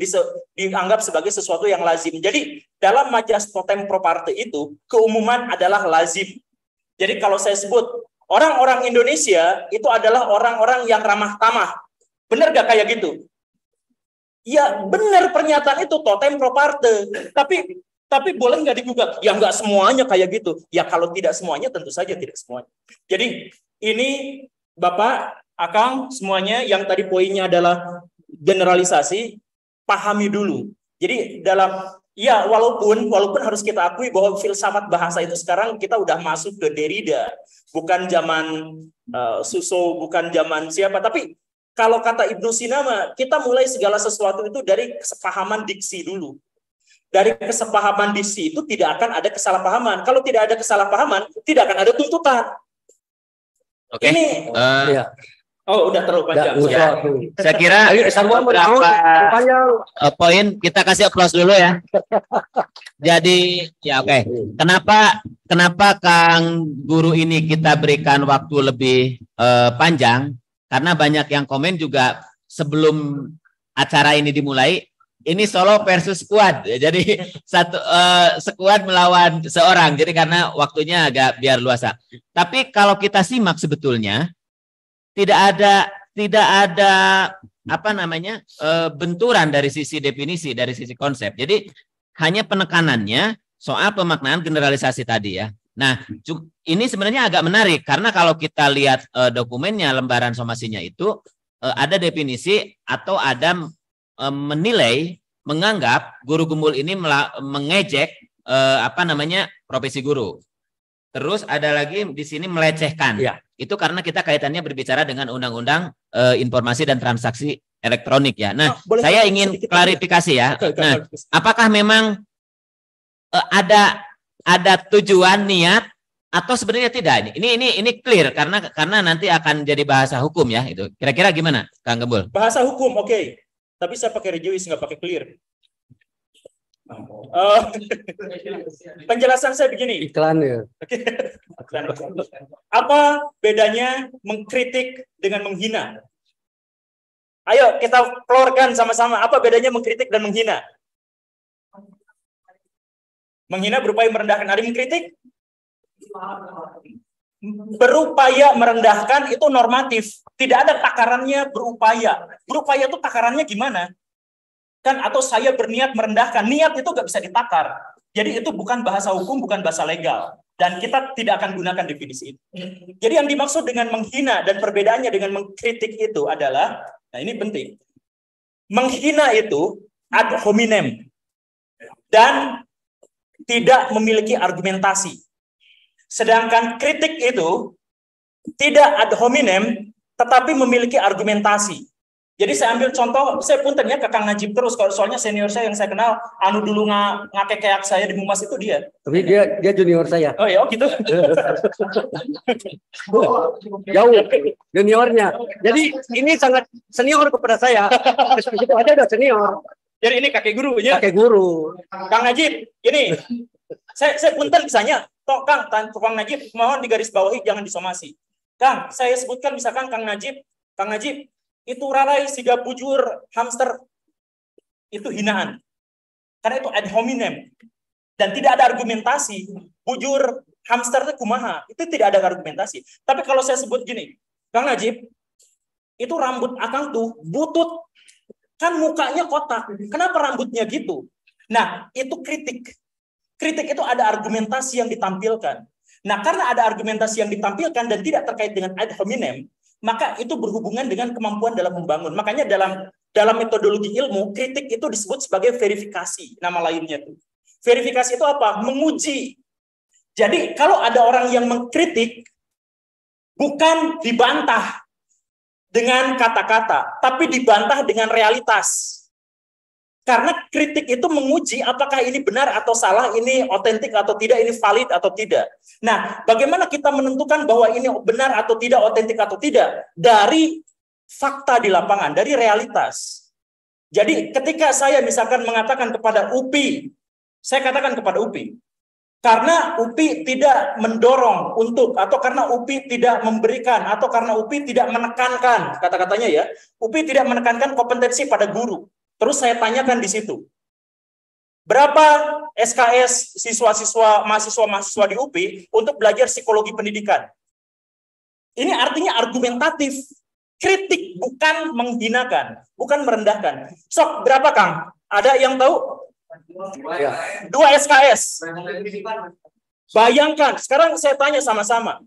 Speaker 6: dianggap sebagai sesuatu yang lazim. Jadi dalam majas totem pro parte itu, keumuman adalah lazim. Jadi kalau saya sebut, orang-orang Indonesia itu adalah orang-orang yang ramah tamah. Benar gak kayak gitu? Ya benar, pernyataan itu totem pro parte. Tapi boleh nggak digugat? Ya nggak semuanya kayak gitu. Ya kalau tidak semuanya, tentu saja tidak semuanya. Jadi ini Bapak, Akang, semuanya yang tadi poinnya adalah generalisasi, pahami dulu. Jadi ya walaupun harus kita akui bahwa filsafat bahasa itu sekarang kita udah masuk ke Derrida, bukan zaman Suso, bukan zaman siapa. Tapi kalau kata Ibnu Sina, kita mulai segala sesuatu itu dari kesepahaman diksi dulu. Dari kesepahaman diksi itu tidak akan ada kesalahpahaman. Kalau tidak ada kesalahpahaman, tidak akan ada tuntutan.
Speaker 1: Oke.
Speaker 6: Ini oh, udah terlalu panjang.
Speaker 1: Saya kira beberapa poin kita kasih applause dulu ya. Jadi ya oke. Kenapa Kang Guru ini kita berikan waktu lebih panjang? Karena banyak yang komen juga sebelum acara ini dimulai, ini solo versus squad. Jadi satu squad melawan seorang. Jadi karena waktunya agak biar luasa. Tapi kalau kita simak sebetulnya tidak ada apa namanya benturan dari sisi definisi, dari sisi konsep. Jadi hanya penekanannya soal pemaknaan generalisasi tadi ya. Nah, ini sebenarnya agak menarik karena kalau kita lihat dokumennya, lembaran somasinya itu ada definisi atau ada menilai, menganggap guru gembul ini mengejek apa namanya profesi guru. Terus ada lagi di sini melecehkan. Ya. Itu karena kita kaitannya berbicara dengan undang-undang informasi dan transaksi elektronik ya. Nah, saya ingin klarifikasi ya. Nah, apakah memang ada tujuan, niat, atau sebenarnya tidak? Ini clear karena nanti akan jadi bahasa hukum ya itu. Kira-kira gimana, Kang Gembul?
Speaker 6: Bahasa hukum, oke. Tapi saya pakai rejoice, nggak pakai clear. Penjelasan saya begini.
Speaker 2: Iklan ya.
Speaker 6: Apa bedanya mengkritik dengan menghina? Ayo kita keluarkan sama-sama. Apa bedanya mengkritik dan menghina? Menghina berupaya merendahkan. Ada mengkritik? Berupaya merendahkan itu normatif. Tidak ada takarannya berupaya. Berupaya itu takarannya gimana? Kan atau saya berniat merendahkan. Niat itu nggak bisa ditakar. Jadi itu bukan bahasa hukum, bukan bahasa legal. Dan kita tidak akan gunakan definisi itu. Jadi yang dimaksud dengan menghina dan perbedaannya dengan mengkritik itu adalah, nah ini penting. Menghina itu ad hominem. Dan tidak memiliki argumentasi. Sedangkan kritik itu tidak ad hominem, tetapi memiliki argumentasi. Jadi saya ambil contoh, saya punten ya ke Kang Najib terus, soalnya senior saya yang saya kenal, anu dulu ngakek saya di Humas itu dia.
Speaker 2: Tapi dia junior saya.
Speaker 6: Oh ya, gitu.
Speaker 2: Jauh juniornya. Jadi ini sangat senior kepada saya. Itu aja udah senior.
Speaker 6: Jadi ini kakek gurunya.
Speaker 2: Kakek guru.
Speaker 6: Kang Najib, ini saya punten kisahnya. Kang Najib, mohon digarisbawahi, jangan disomasi. Kang, saya sebutkan misalkan Kang Najib, itu rarai siga bujur hamster itu hinaan. Karena itu ad hominem dan tidak ada argumentasi. Bujur hamster itu kumaha, itu tidak ada argumentasi. Tapi kalau saya sebut gini, Kang Najib, itu rambut akang tuh butut, kan mukanya kotak. Kenapa rambutnya gitu? Nah, itu kritik. Kritik itu ada argumentasi yang ditampilkan. Nah, karena ada argumentasi yang ditampilkan dan tidak terkait dengan ad hominem, maka itu berhubungan dengan kemampuan dalam membangun. Makanya dalam metodologi ilmu, kritik itu disebut sebagai verifikasi. Nama lainnya itu. Verifikasi itu apa? Menguji. Jadi kalau ada orang yang mengkritik, bukan dibantah dengan kata-kata, tapi dibantah dengan realitas. Karena kritik itu menguji apakah ini benar atau salah, ini otentik atau tidak, ini valid atau tidak. Nah, bagaimana kita menentukan bahwa ini benar atau tidak, otentik atau tidak? Dari fakta di lapangan, dari realitas. Jadi ketika saya misalkan mengatakan kepada UPI, saya katakan kepada UPI, karena UPI tidak mendorong untuk, atau karena UPI tidak memberikan, atau karena UPI tidak menekankan, kata-katanya ya, UPI tidak menekankan kompetensi pada guru. Terus saya tanyakan di situ, berapa SKS siswa-siswa, mahasiswa-mahasiswa di UPI untuk belajar psikologi pendidikan? Ini artinya argumentatif, kritik, bukan menghinakan, bukan merendahkan. Sok, berapa Kang? Ada yang tahu? 2 SKS. Bayangkan, sekarang saya tanya sama-sama.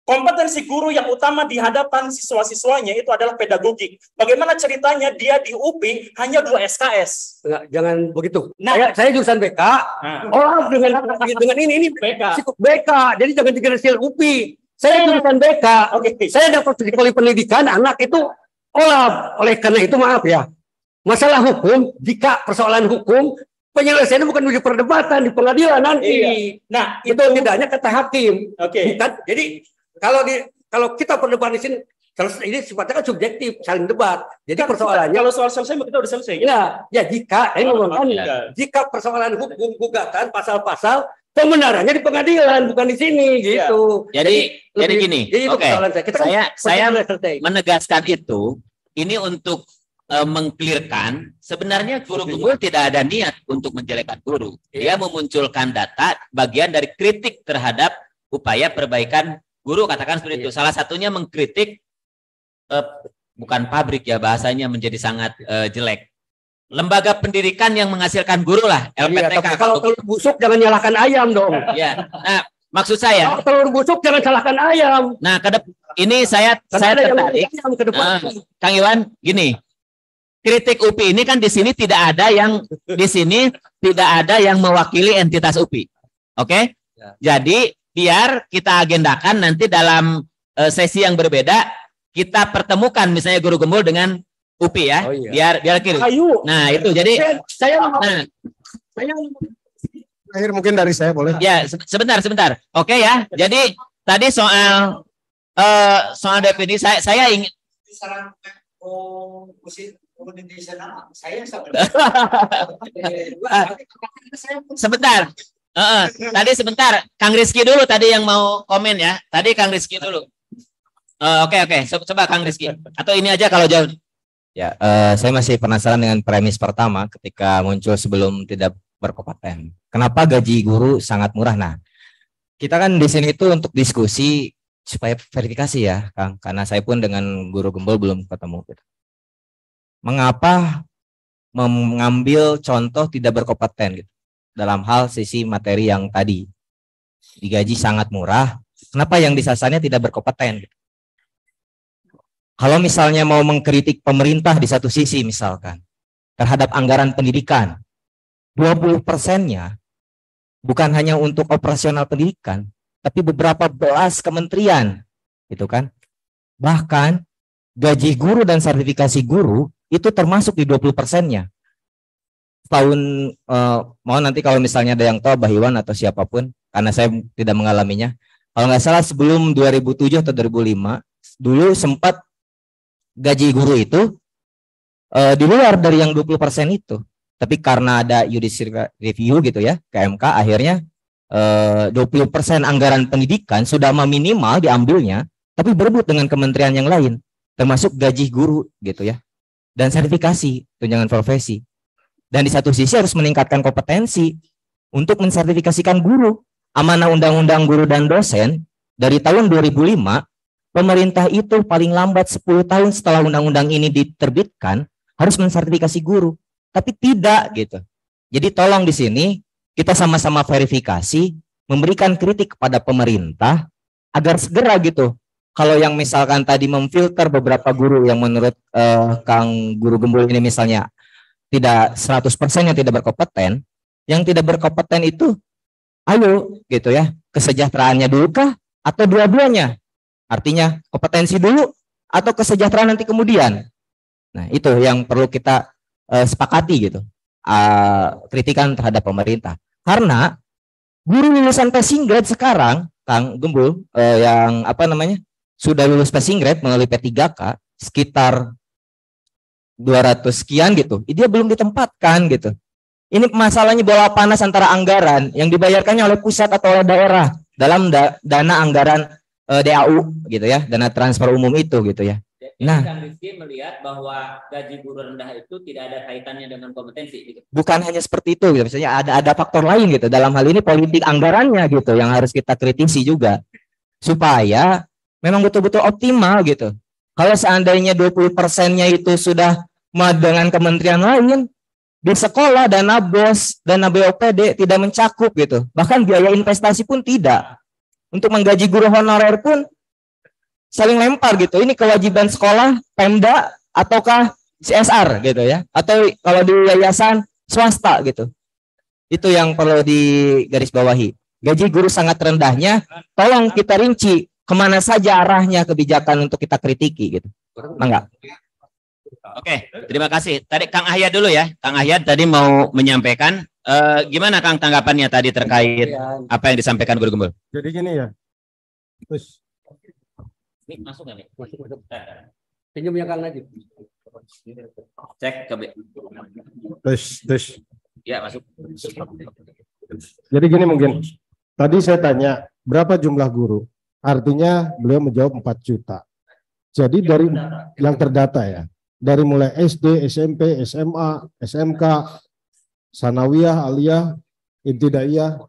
Speaker 6: Kompetensi guru yang utama di hadapan siswa-siswanya itu adalah pedagogik. Bagaimana ceritanya dia di UPI hanya 2 SKS?
Speaker 2: Enggak, jangan begitu.
Speaker 6: Nah,
Speaker 2: Saya jurusan BK. Orang dengan ini
Speaker 6: BK.
Speaker 2: BK. Jadi jangan digeneral UPI. Saya jurusan BK. Saya dapat psikologi pendidikan anak itu oleh karena itu maaf ya. Masalah hukum, jika persoalan hukum, penyelesaiannya bukan di perdebatan di pengadilan nanti.
Speaker 6: Iya. Nah,
Speaker 2: itu tidaknya kata hakim.
Speaker 6: Oke.
Speaker 2: Bukan. Jadi kalau kita berdebat di sini, ini sifatnya kan subjektif, saling debat. Jadi persoalannya
Speaker 6: kalau soal selesai kita udah selesai.
Speaker 2: Ya jika jika persoalan hukum gugatan pasal-pasal pembenarannya di pengadilan bukan di sini gitu.
Speaker 1: Jadi gini. Oke. Saya menegaskan itu ini untuk mengklirkan sebenarnya guru gembul tidak ada niat untuk menjelekkan guru. Dia memunculkan data bagian dari kritik terhadap upaya perbaikan guru, katakan seperti itu. Salah satunya mengkritik bukan pabrik ya, bahasanya menjadi sangat jelek. Lembaga pendidikan yang menghasilkan guru lah, LPTK.
Speaker 2: Kalau telur busuk jangan nyalahkan ayam dong.
Speaker 1: Ya. Nah, maksud saya
Speaker 2: kalau telur busuk jangan salahkan ayam.
Speaker 1: Nah, ini saya tertarik. Kang Iwan, gini. Kritik UPI ini kan di sini tidak ada yang mewakili entitas UPI. Oke? Jadi biar kita agendakan nanti dalam sesi yang berbeda kita pertemukan misalnya guru gembul dengan UPI ya. Oh, iya. Biar kiri. Nah, itu jadi saya
Speaker 5: akhir mungkin dari saya boleh.
Speaker 1: Ya, sebentar. Oke ya. Jadi tadi soal definisi saya ingin sebentar. Tadi sebentar, Kang Rizky dulu tadi yang mau komen ya. Tadi Kang Rizky dulu. Oke. Coba Kang Rizky. Atau ini aja kalau jauh.
Speaker 3: Ya, saya masih penasaran dengan premis pertama ketika muncul sebelum tidak berkompeten. Kenapa gaji guru sangat murah? Nah, kita kan di sini itu untuk diskusi supaya verifikasi ya, Kang. Karena saya pun dengan guru gembul belum ketemu. Mengapa mengambil contoh tidak berkompeten gitu dalam hal sisi materi yang tadi digaji sangat murah, kenapa yang disasarnya tidak berkompeten gitu? Kalau misalnya mau mengkritik pemerintah di satu sisi misalkan terhadap anggaran pendidikan 20%-nya bukan hanya untuk operasional pendidikan tapi beberapa belas kementerian gitu kan, bahkan gaji guru dan sertifikasi guru itu termasuk di 20%-nya. Tahun mohon nanti kalau misalnya ada yang tahu Bah Iwan atau siapapun, karena saya tidak mengalaminya. Kalau nggak salah sebelum 2007 atau 2005 dulu sempat gaji guru itu di luar dari yang 20% itu. Tapi karena ada judicial review gitu ya, ke MK, akhirnya 20% anggaran pendidikan sudah minimal diambilnya, tapi berebut dengan kementerian yang lain, termasuk gaji guru gitu ya, dan sertifikasi tunjangan profesi. Dan di satu sisi harus meningkatkan kompetensi untuk mensertifikasikan guru. Amanah Undang-Undang Guru dan Dosen dari tahun 2005, pemerintah itu paling lambat 10 tahun setelah undang-undang ini diterbitkan harus mensertifikasi guru. Tapi tidak gitu. Jadi tolong di sini kita sama-sama verifikasi, memberikan kritik kepada pemerintah agar segera gitu. Kalau yang misalkan tadi memfilter beberapa guru yang menurut Kang Guru Gembul ini misalnya tidak 100% yang tidak berkompeten, yang tidak berkompeten itu ayo gitu ya, kesejahteraannya dulu kah atau dua-duanya? Artinya kompetensi dulu atau kesejahteraan nanti kemudian. Nah, itu yang perlu kita sepakati gitu, kritikan terhadap pemerintah. Karena guru lulusan passing grade sekarang, Kang Gembul, yang sudah lulus passing grade melalui P3K sekitar 200 sekian gitu, dia belum ditempatkan gitu. Ini masalahnya bola panas antara anggaran yang dibayarkannya oleh pusat atau oleh daerah dalam dana anggaran DAU gitu ya, dana transfer umum itu gitu ya. Nah,
Speaker 1: Kang Rizky melihat bahwa gaji guru rendah itu tidak ada kaitannya dengan kompetensi. Gitu.
Speaker 3: Bukan hanya seperti itu, gitu. Misalnya ada faktor lain gitu. Dalam hal ini politik anggarannya gitu, yang harus kita kritisi juga, supaya memang betul-betul optimal gitu. Kalau seandainya 20%-nya itu sudah dengan kementerian lain, di sekolah dana BOS, dana BOPD tidak mencakup gitu. Bahkan biaya investasi pun tidak. Untuk menggaji guru honorer pun saling lempar gitu. Ini kewajiban sekolah, Pemda, ataukah CSR gitu ya. Atau kalau di yayasan swasta gitu. Itu yang perlu digarisbawahi. Gaji guru sangat rendahnya, tolong kita rinci kemana saja arahnya kebijakan untuk kita kritiki gitu. Mangga.
Speaker 1: Oke, terima kasih. Tadi Kang Ahyad dulu ya. Kang Ahyad tadi mau menyampaikan. Gimana Kang tanggapannya tadi terkait apa yang disampaikan Guru Gembul?
Speaker 5: Jadi gini ya. Terus
Speaker 1: Ini masuk nggak nih?
Speaker 2: Masuk. Senyumnya Kang Najib.
Speaker 1: Cek ke
Speaker 5: terus.
Speaker 1: Ya, masuk.
Speaker 5: Jadi gini mungkin. Tadi saya tanya berapa jumlah guru? Artinya beliau menjawab 4 juta. Jadi dari yang terdata ya. Dari mulai SD, SMP, SMA, SMK, Sanawiyah, Aliyah, Ibtidaiyah.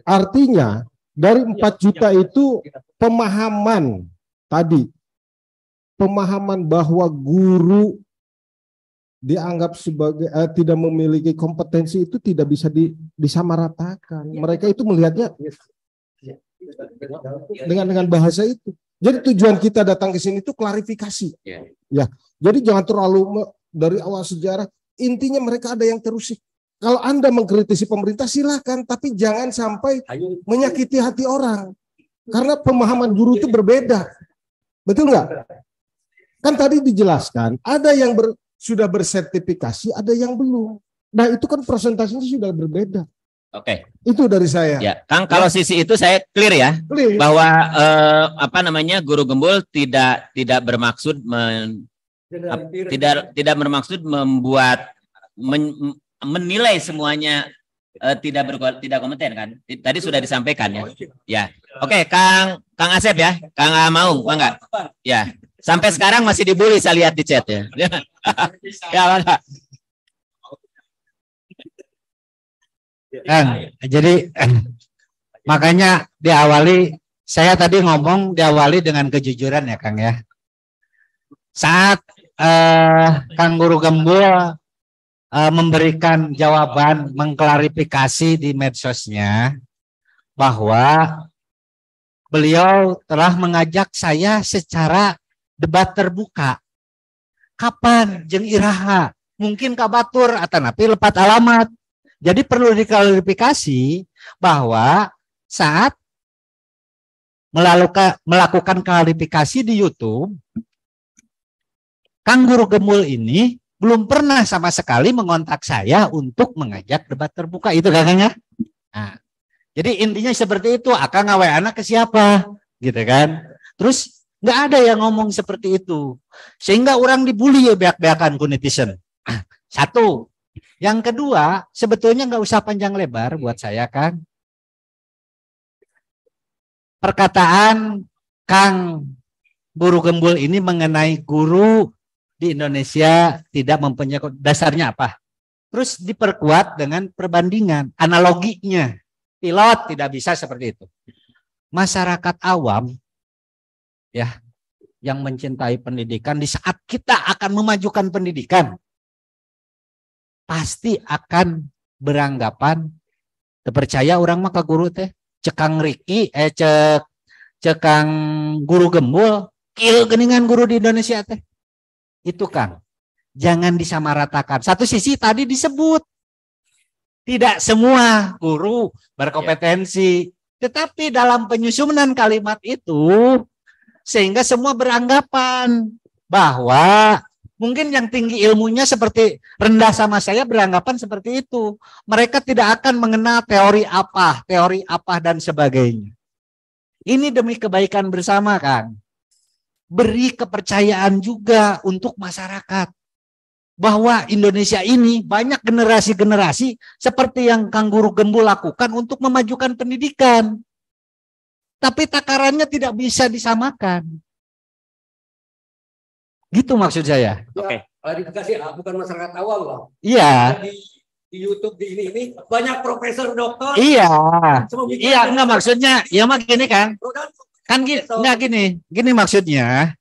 Speaker 5: Artinya dari 4 juta itu pemahaman tadi, pemahaman bahwa guru dianggap sebagai tidak memiliki kompetensi itu tidak bisa disamaratakan. Mereka itu melihatnya dengan bahasa itu. Jadi tujuan kita datang ke sini itu klarifikasi. Ya, jadi jangan terlalu dari awal sejarah. Intinya mereka ada yang terusik. Kalau Anda mengkritisi pemerintah silakan, tapi jangan sampai menyakiti hati orang. Karena pemahaman guru itu berbeda. Betul nggak? Kan tadi dijelaskan, ada yang sudah bersertifikasi, ada yang belum. Nah itu kan presentasinya sudah berbeda.
Speaker 1: Oke.
Speaker 5: Itu dari saya.
Speaker 1: Ya, Kang, kalau sisi itu saya clear ya,
Speaker 5: Clear.
Speaker 1: bahwa Guru Gembul tidak bermaksud tidak bermaksud membuat menilai semuanya tidak kompeten kan? Tadi sudah disampaikan ya. Ya. Oke, Kang Asep ya, Kang Maung, enggak? Ya. Sampai sekarang masih dibully saya lihat di chat ya. Ya, enggak.
Speaker 4: Jadi makanya saya tadi ngomong diawali dengan kejujuran ya Kang ya. Saat Kang Guru Gembul memberikan jawaban, mengklarifikasi di medsosnya bahwa beliau telah mengajak saya secara debat terbuka. Kapan jeung iraha? Mungkin kabatur atanapi lepat alamat. Jadi perlu diklarifikasi bahwa saat melakukan klarifikasi di YouTube, Kang Guru Gembul ini belum pernah sama sekali mengontak saya untuk mengajak debat terbuka. Itu Kang ya? Nah, jadi intinya seperti itu. Akang ngawe anak ke siapa? Gitu kan. Terus nggak ada yang ngomong seperti itu. Sehingga orang dibully ya beak-beakan ku netizen. Satu, Yang kedua, sebetulnya nggak usah panjang lebar buat saya, Kang. Perkataan Kang Guru Gembul ini mengenai guru di Indonesia tidak mempunyai dasarnya apa? Terus diperkuat dengan perbandingan, analoginya. Pilot tidak bisa seperti itu. Masyarakat awam ya yang mencintai pendidikan di saat kita akan memajukan pendidikan pasti akan beranggapan terpercaya orang mah ka guru teh cekang Riki cekang Guru Gembul kieu geuningan guru di Indonesia teh. Itu Kang. Jangan disamaratakan. Satu sisi tadi disebut tidak semua guru berkompetensi, tetapi dalam penyusunan kalimat itu sehingga semua beranggapan bahwa mungkin yang tinggi ilmunya seperti rendah sama saya beranggapan seperti itu. Mereka tidak akan mengenal teori apa dan sebagainya. Ini demi kebaikan bersama, Kang. Beri kepercayaan juga untuk masyarakat bahwa Indonesia ini banyak generasi-generasi seperti yang Kang Guru Gembul lakukan untuk memajukan pendidikan. Tapi takarannya tidak bisa disamakan. Gitu maksud saya.
Speaker 6: Oke.
Speaker 2: Klarifikasi bukan masyarakat awam loh.
Speaker 4: Iya.
Speaker 2: Di YouTube di ini banyak profesor dokter.
Speaker 4: Iya. Iya, enggak maksudnya. Ya mah gini kan. Kan gini, enggak gini maksudnya.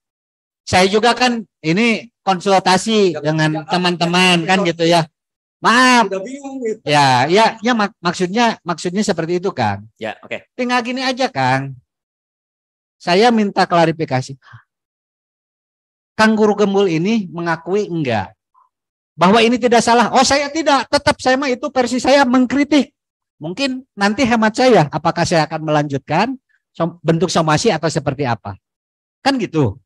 Speaker 4: Saya juga kan ini konsultasi dengan teman-teman kan gitu ya. Maaf. Ya, maksudnya seperti itu, Kang.
Speaker 6: Ya, oke.
Speaker 4: Tinggal gini aja, Kang. Saya minta klarifikasi. Kang Guru Gembul ini mengakui enggak bahwa ini tidak salah. Oh, saya tidak. Tetap saya mah itu versi saya mengkritik. Mungkin nanti hemat saya apakah saya akan melanjutkan bentuk somasi atau seperti apa. Kan gitu.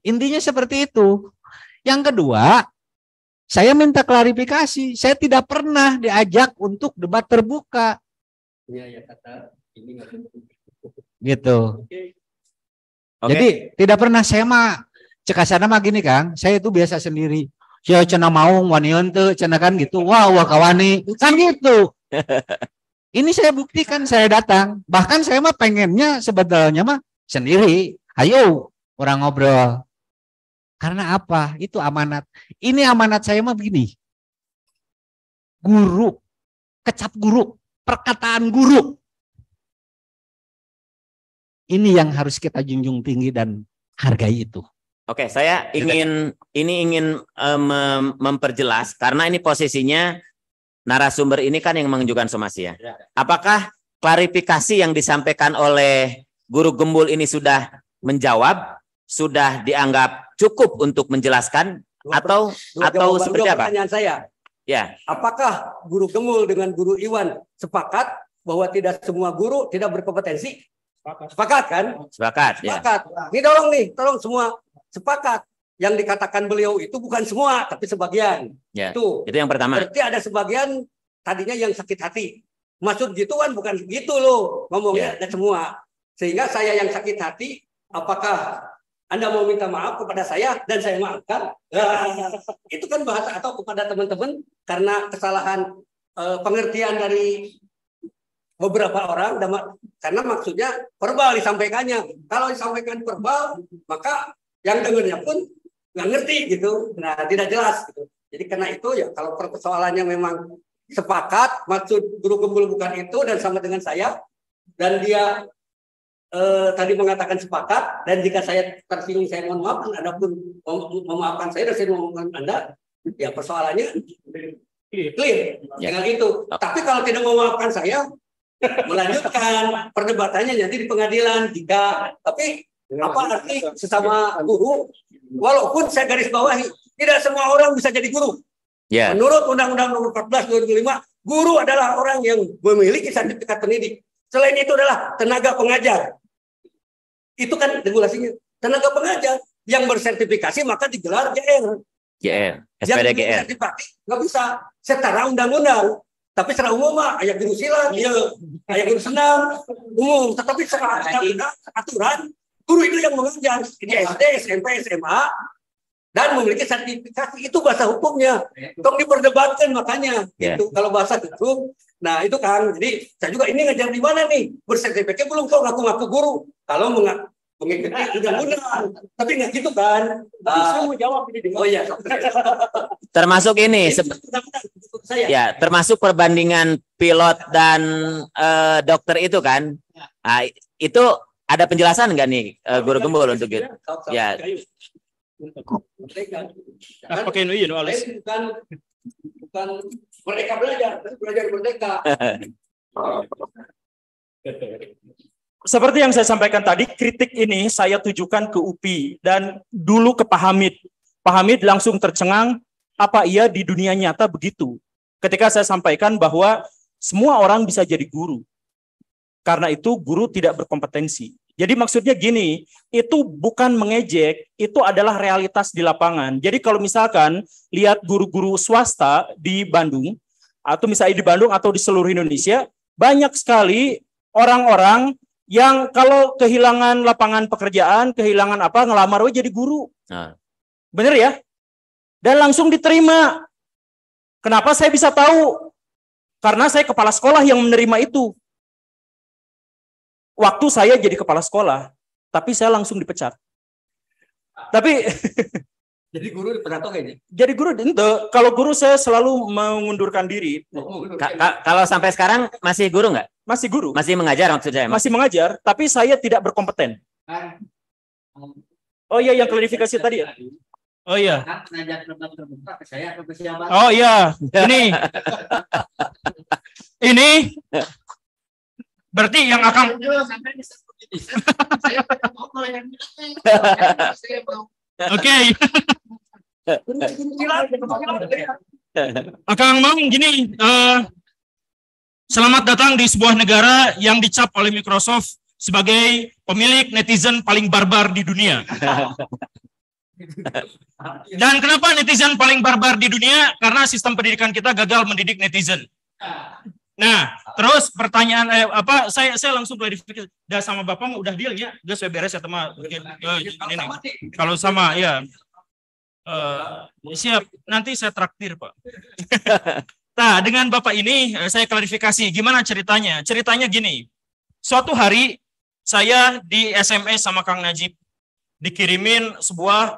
Speaker 4: Intinya seperti itu. Yang kedua, saya minta klarifikasi. Saya tidak pernah diajak untuk debat terbuka.
Speaker 2: Iya, kata ini
Speaker 4: Gitu.
Speaker 6: Oke.
Speaker 4: Jadi tidak pernah saya mah cekasana mah gini, Kang. Saya itu biasa sendiri. Ya cenah mau wanian teu cenah kan gitu. Wah, kawani. Kan gitu. Ini saya buktikan saya datang. Bahkan saya mah pengennya sebetulnya mah sendiri. Ayo orang ngobrol. Karena apa? Itu amanat. Ini amanat saya mah begini. Guru, kecap guru, perkataan guru. Ini yang harus kita junjung tinggi dan hargai itu.
Speaker 1: Oke, saya ingin memperjelas karena ini posisinya narasumber ini kan yang mengajukan somasi ya. Apakah klarifikasi yang disampaikan oleh Guru Gembul ini sudah menjawab? Sudah dianggap cukup untuk menjelaskan atau seperti apa?
Speaker 2: Pertanyaan saya.
Speaker 1: Ya.
Speaker 2: Apakah Guru Gembul dengan Guru Iwan sepakat bahwa tidak semua guru tidak berkompetensi? Sepakat kan?
Speaker 1: Sepakat.
Speaker 2: Sepakat.
Speaker 1: Ya.
Speaker 2: Ini tolong semua sepakat. Yang dikatakan beliau itu bukan semua, tapi sebagian.
Speaker 1: Ya.
Speaker 2: Itu
Speaker 1: yang pertama.
Speaker 2: Berarti ada sebagian tadinya yang sakit hati. Maksud gitu kan bukan gitu loh ngomongnya ada semua. Sehingga saya yang sakit hati, apakah Anda mau minta maaf kepada saya dan saya maafkan? Itu kan bahasa atau kepada teman-teman karena kesalahan pengertian dari beberapa orang karena maksudnya verbal disampaikannya. Kalau disampaikan verbal maka yang dengarnya pun nggak ngerti gitu. Nah, tidak jelas gitu. Jadi karena itu ya kalau persoalannya memang sepakat maksud Guru Gembul bukan itu dan sama dengan saya dan dia tadi mengatakan sepakat dan jika saya tersinggung saya mohon maaf, Anda pun memaafkan saya dan saya memaafkan Anda, ya persoalannya clear dengan itu. Tapi kalau tidak memaafkan saya, melanjutkan perdebatannya nanti di pengadilan tapi apa arti sesama guru? Walaupun saya garis bawahi, tidak semua orang bisa jadi guru.
Speaker 1: Yeah.
Speaker 2: Menurut Undang-Undang Nomor 14 2005, guru adalah orang yang memiliki sertifikat pendidik. Selain itu adalah tenaga pengajar. Itu kan regulasinya. Tenaga pengajar yang bersertifikasi maka digelar GR.
Speaker 1: SPD GR.
Speaker 2: Nggak bisa setara undang-undang. Tapi secara umum mah ayat guru silat, ayat guru senam, umum. Tetapi secara aturan, guru itu yang mengajar di SD, SMP, SMA, dan memiliki sertifikasi. Itu bahasa hukumnya. Tong diperdebatkan makanya gitu. Kalau bahasa hukum, nah itu kan. Jadi saya juga ini ngajar di mana nih? Bersertifikat belum, kok ngaku-ngaku guru. Kalau mengikuti undang-undang, tapi nggak gitu kan? Saya mau jawab ini. Oh iya.
Speaker 1: Termasuk ini, ya, termasuk perbandingan pilot dan dokter itu kan? Nah, itu ada penjelasan nggak nih Guru Gembul untuk itu? Ya.
Speaker 6: Pakai ini alis.
Speaker 2: Bukan merdeka belajar, belajar merdeka.
Speaker 6: Seperti yang saya sampaikan tadi, kritik ini saya tujukan ke UPI dan dulu ke Pak Hamid. Pak Hamid langsung tercengang, apa iya di dunia nyata begitu? Ketika saya sampaikan bahwa semua orang bisa jadi guru. Karena itu guru tidak berkompetensi. Jadi maksudnya gini, itu bukan mengejek, itu adalah realitas di lapangan. Jadi kalau misalkan lihat guru-guru swasta di Bandung, atau misalnya di Bandung atau di seluruh Indonesia, banyak sekali orang-orang yang kalau kehilangan lapangan pekerjaan, kehilangan apa, ngelamar jadi guru. Bener ya? Dan langsung diterima. Kenapa saya bisa tahu? Karena saya kepala sekolah yang menerima itu. Waktu saya jadi kepala sekolah, tapi saya langsung dipecat. Tapi
Speaker 2: jadi guru dipecat kayaknya.
Speaker 6: Jadi guru itu, kalau guru saya selalu mengundurkan diri.
Speaker 1: Kalau sampai sekarang masih guru nggak?
Speaker 6: Masih guru.
Speaker 1: Masih mengajar maksudnya?
Speaker 6: Masih mengajar, tapi saya tidak berkompeten. Oh iya, yang klarifikasi tadi ya. Oh iya. Oh iya, ini berarti yang akan Oke. Akang Mang gini, selamat datang di sebuah negara yang dicap oleh Microsoft sebagai pemilik netizen paling barbar di dunia. Dan kenapa netizen paling barbar di dunia? Karena sistem pendidikan kita gagal mendidik netizen. Nah, terus pertanyaan saya langsung klarifikasi. Udah sama Bapak udah deal ya? Udah saya beres ya teman. Ini. Kalau sama ya. Siap, nanti saya traktir, Pak. Nah, dengan Bapak ini saya klarifikasi gimana ceritanya. Ceritanya gini. Suatu hari saya di SMS sama Kang Najib dikirimin sebuah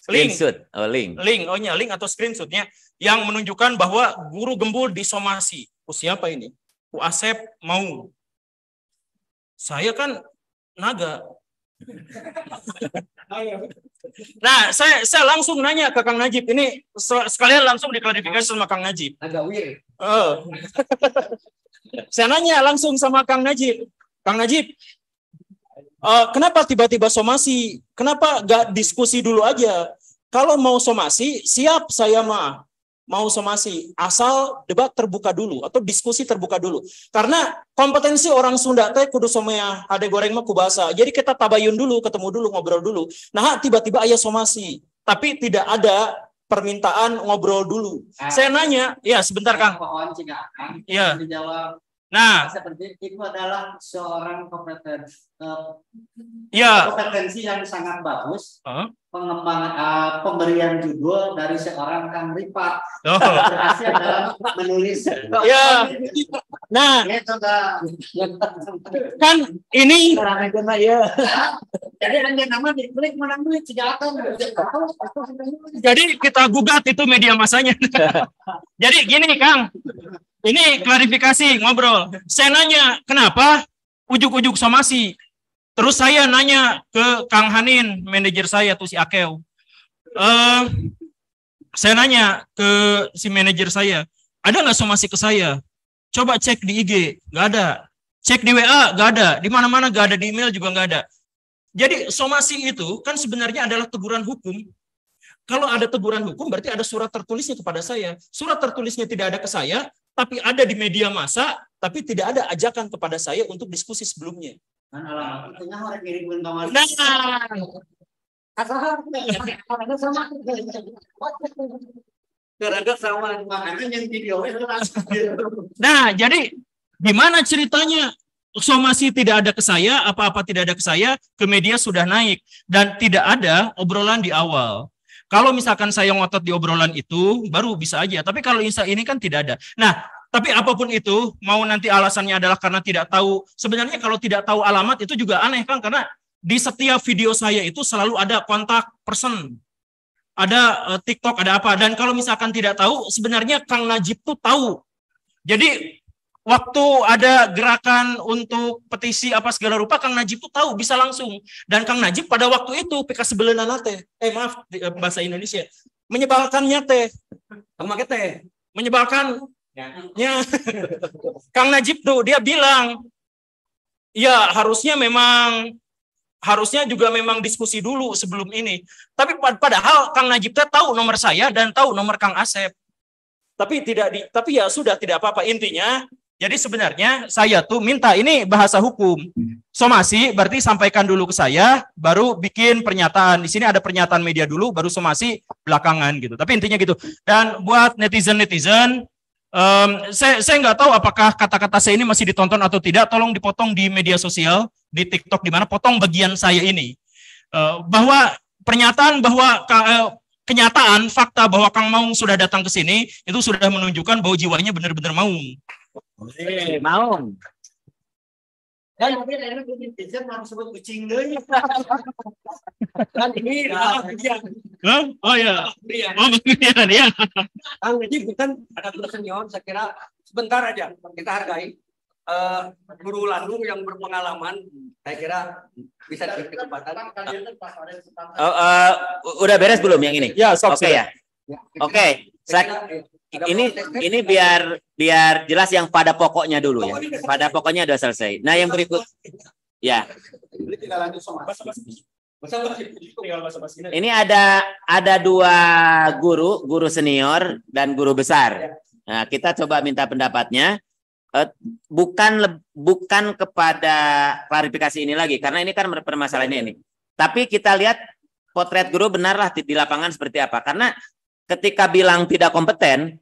Speaker 6: link atau screenshotnya yang menunjukkan bahwa Guru Gembul disomasi. Siapa ini? Asep mau. Saya kan naga. Nah, saya langsung nanya ke Kang Najib. Ini sekalian langsung diklarifikasi sama Kang Najib. Saya nanya langsung sama Kang Najib. Kang Najib, kenapa tiba-tiba somasi? Kenapa gak diskusi dulu aja? Kalau mau somasi, siap saya mah. Mau somasi, asal debat terbuka dulu atau diskusi terbuka dulu. Karena kompetensi orang Sunda teh kudu somea ade goreng mah kubasa. Jadi kita tabayun dulu, ketemu dulu, ngobrol dulu. Nah, tiba-tiba aya somasi, tapi tidak ada permintaan ngobrol dulu. Saya nanya, ya sebentar Kang. Iya. Nah,
Speaker 4: seperti itu adalah seorang kompetensi yang sangat bagus. Pengembangan pemberian judul dari seorang Kang Ripat berhasil dalam menulis.
Speaker 6: Ya. Nah, kan ini jadi kita gugat itu media masanya. Jadi gini Kang, ini klarifikasi ngobrol. Saya nanya kenapa ujuk-ujuk somasi. Terus saya nanya ke Kang Hanin, manajer saya tuh si Akeu. Saya nanya ke si manajer saya, ada nggak somasi ke saya? Coba cek di IG, nggak ada. Cek di WA, nggak ada. Di mana-mana nggak ada, di email juga nggak ada. Jadi somasi itu kan sebenarnya adalah teguran hukum. Kalau ada teguran hukum, berarti ada surat tertulisnya kepada saya. Surat tertulisnya tidak ada ke saya, tapi ada di media massa, tapi tidak ada ajakan kepada saya untuk diskusi sebelumnya. Nah, nah, jadi gimana ceritanya? somasi tidak ada ke saya, apa-apa tidak ada ke saya, ke media sudah naik. Dan tidak ada obrolan di awal. Kalau misalkan saya ngotot di obrolan itu, baru bisa aja. Tapi kalau ini kan tidak ada. Nah, tapi apapun itu, mau nanti alasannya adalah karena tidak tahu. Sebenarnya kalau tidak tahu alamat itu juga aneh, Kang. Karena di setiap video saya itu selalu ada kontak person. Ada TikTok, ada apa. Dan kalau misalkan tidak tahu, sebenarnya Kang Najib tuh tahu. Jadi waktu ada gerakan untuk petisi apa segala rupa, Kang Najib tuh tahu, bisa langsung. Dan Kang Najib pada waktu itu PK sebelena teh, maaf bahasa Indonesia, menyebalkannya teh,
Speaker 2: Sama teh.
Speaker 6: menyebalkan. Ya. Kang Najib tuh dia bilang, ya harusnya juga memang diskusi dulu sebelum ini. Tapi padahal Kang Najib tahu nomor saya dan tahu nomor Kang Asep. Tapi ya sudah, tidak apa-apa. Intinya, jadi sebenarnya saya tuh minta, ini bahasa hukum. Somasi berarti sampaikan dulu ke saya, baru bikin pernyataan. Di sini ada pernyataan media dulu, baru somasi belakangan gitu. Tapi intinya gitu. Dan buat netizen-netizen, saya nggak tahu apakah kata-kata saya ini masih ditonton atau tidak. Tolong dipotong di media sosial, di TikTok, di mana potong bagian saya ini. Bahwa pernyataan bahwa kenyataan, fakta bahwa Kang Maung sudah datang ke sini, itu sudah menunjukkan bahwa jiwanya benar-benar Maung.
Speaker 1: Maung.
Speaker 4: Dan netizen mau sebut kucing deui.
Speaker 2: Kan ini
Speaker 6: Oh ya. Oh begini ya.
Speaker 2: Kang Najib bukan ada guru senior, saya kira sebentar aja kita hargai guru Landung yang berpengalaman, saya kira bisa diberi kesempatan.
Speaker 1: Udah beres belum yang ini?
Speaker 6: Ya,
Speaker 1: Oke ya. Oke. Ini biar jelas yang pada pokoknya dulu ya. Pada pokoknya udah selesai. Nah, yang berikut ya. Ini ada dua guru senior dan guru besar. Nah, kita coba minta pendapatnya. Bukan kepada klarifikasi ini lagi, karena ini kan permasalahannya ini. Tapi kita lihat potret guru benarlah di lapangan seperti apa. Karena ketika bilang tidak kompeten,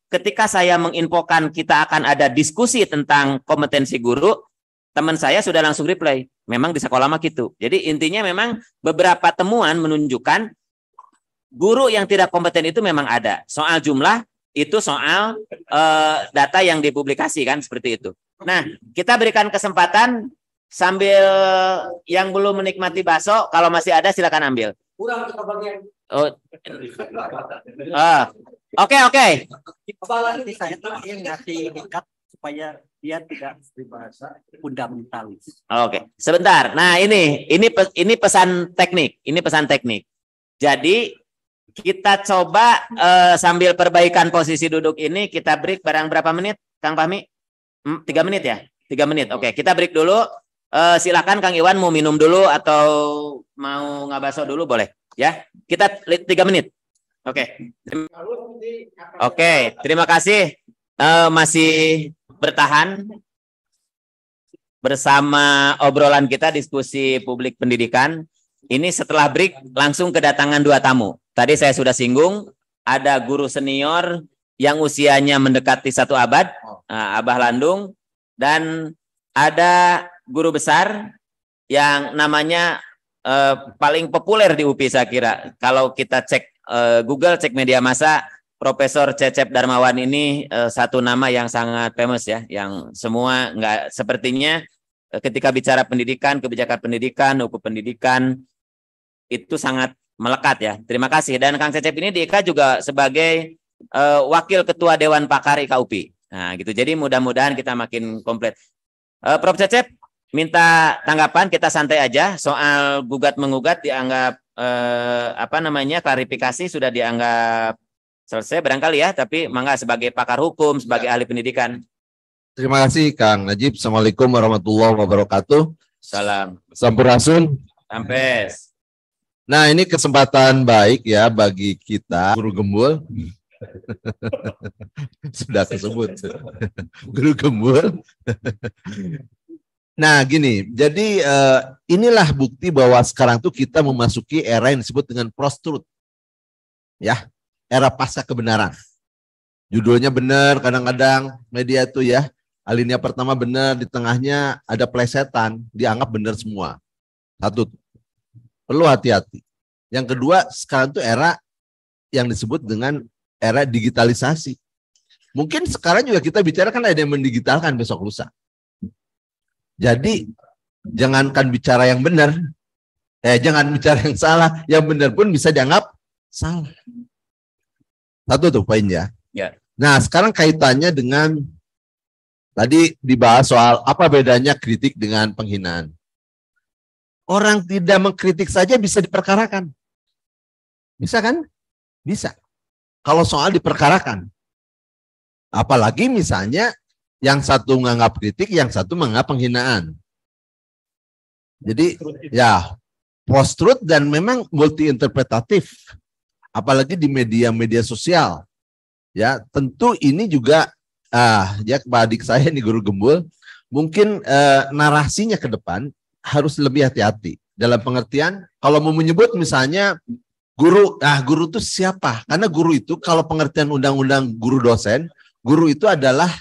Speaker 1: ketika saya menginfokan kita akan ada diskusi tentang kompetensi guru, teman saya sudah langsung reply, memang di sekolah mah gitu. Jadi intinya memang beberapa temuan menunjukkan guru yang tidak kompeten itu memang ada. Soal jumlah, itu soal data yang dipublikasikan seperti itu. Nah, kita berikan kesempatan sambil yang belum menikmati bakso, kalau masih ada silakan ambil.
Speaker 2: Kurang kita bagian.
Speaker 1: Oke.
Speaker 2: Kepala ini saya tuh yang ngasih dekat supaya dia tidak berbahasa fundamentalis.
Speaker 1: Oke, sebentar. Nah, ini pesan teknik. Ini pesan teknik. Jadi kita coba sambil perbaikan posisi duduk ini, kita break barang berapa menit, Kang Fahmi? 3 menit ya? 3 menit. Oke, kita break dulu. Silakan Kang Iwan mau minum dulu atau mau ngabaso dulu boleh ya. Kita 3 menit. Oke. Oke, terima kasih masih bertahan bersama obrolan kita diskusi publik pendidikan. Ini setelah break langsung kedatangan 2 tamu. Tadi saya sudah singgung, ada guru senior yang usianya mendekati 1 abad, Abah Landung, dan ada guru besar yang namanya paling populer di UPI saya kira. Kalau kita cek Google, cek media massa, Profesor Cecep Darmawan ini satu nama yang sangat famous ya, yang semua nggak sepertinya ketika bicara pendidikan, kebijakan pendidikan, hukum pendidikan itu sangat melekat ya. Terima kasih. Dan Kang Cecep ini di IKA juga sebagai wakil ketua Dewan Pakar IKA UPI. Nah, gitu. Jadi mudah-mudahan kita makin komplit. Prof Cecep minta tanggapan, kita santai aja soal gugat mengugat dianggap klarifikasi sudah dianggap selesai barangkali ya, tapi mangga sebagai pakar hukum, sebagai ahli pendidikan.
Speaker 8: Terima kasih Kang Najib. Assalamualaikum warahmatullahi wabarakatuh.
Speaker 1: Salam.
Speaker 8: Sampurasun.
Speaker 1: Sampes.
Speaker 8: Nah, ini kesempatan baik ya bagi kita guru gembul. Sudah kesebut. Guru gembul. Nah, gini. Jadi inilah bukti bahwa sekarang tuh kita memasuki era yang disebut dengan post-truth. Ya, era pasca kebenaran. Judulnya benar, kadang-kadang media tuh ya. Alinea pertama benar, di tengahnya ada plesetan, dianggap benar semua. Satu, perlu hati-hati. Yang kedua, sekarang itu era yang disebut dengan era digitalisasi. Mungkin sekarang juga kita bicara kan ada yang mendigitalkan besok lusa. Jadi jangankan bicara yang benar, jangan bicara yang salah, yang benar pun bisa dianggap salah. Satu tuh poinnya.
Speaker 1: Ya.
Speaker 8: Nah sekarang kaitannya dengan tadi dibahas soal apa bedanya kritik dengan penghinaan. Orang tidak mengkritik saja bisa diperkarakan. Bisa kan? Bisa. Kalau soal diperkarakan. Apalagi misalnya yang satu menganggap kritik, yang satu menganggap penghinaan. Jadi ya post-truth dan memang multi interpretatif. Apalagi di media-media sosial. Ya tentu ini juga ya kepada adik saya nih Guru Gembul, mungkin narasinya ke depan harus lebih hati-hati. Dalam pengertian kalau mau menyebut misalnya guru, guru itu siapa? Karena guru itu kalau pengertian undang-undang guru dosen, guru itu adalah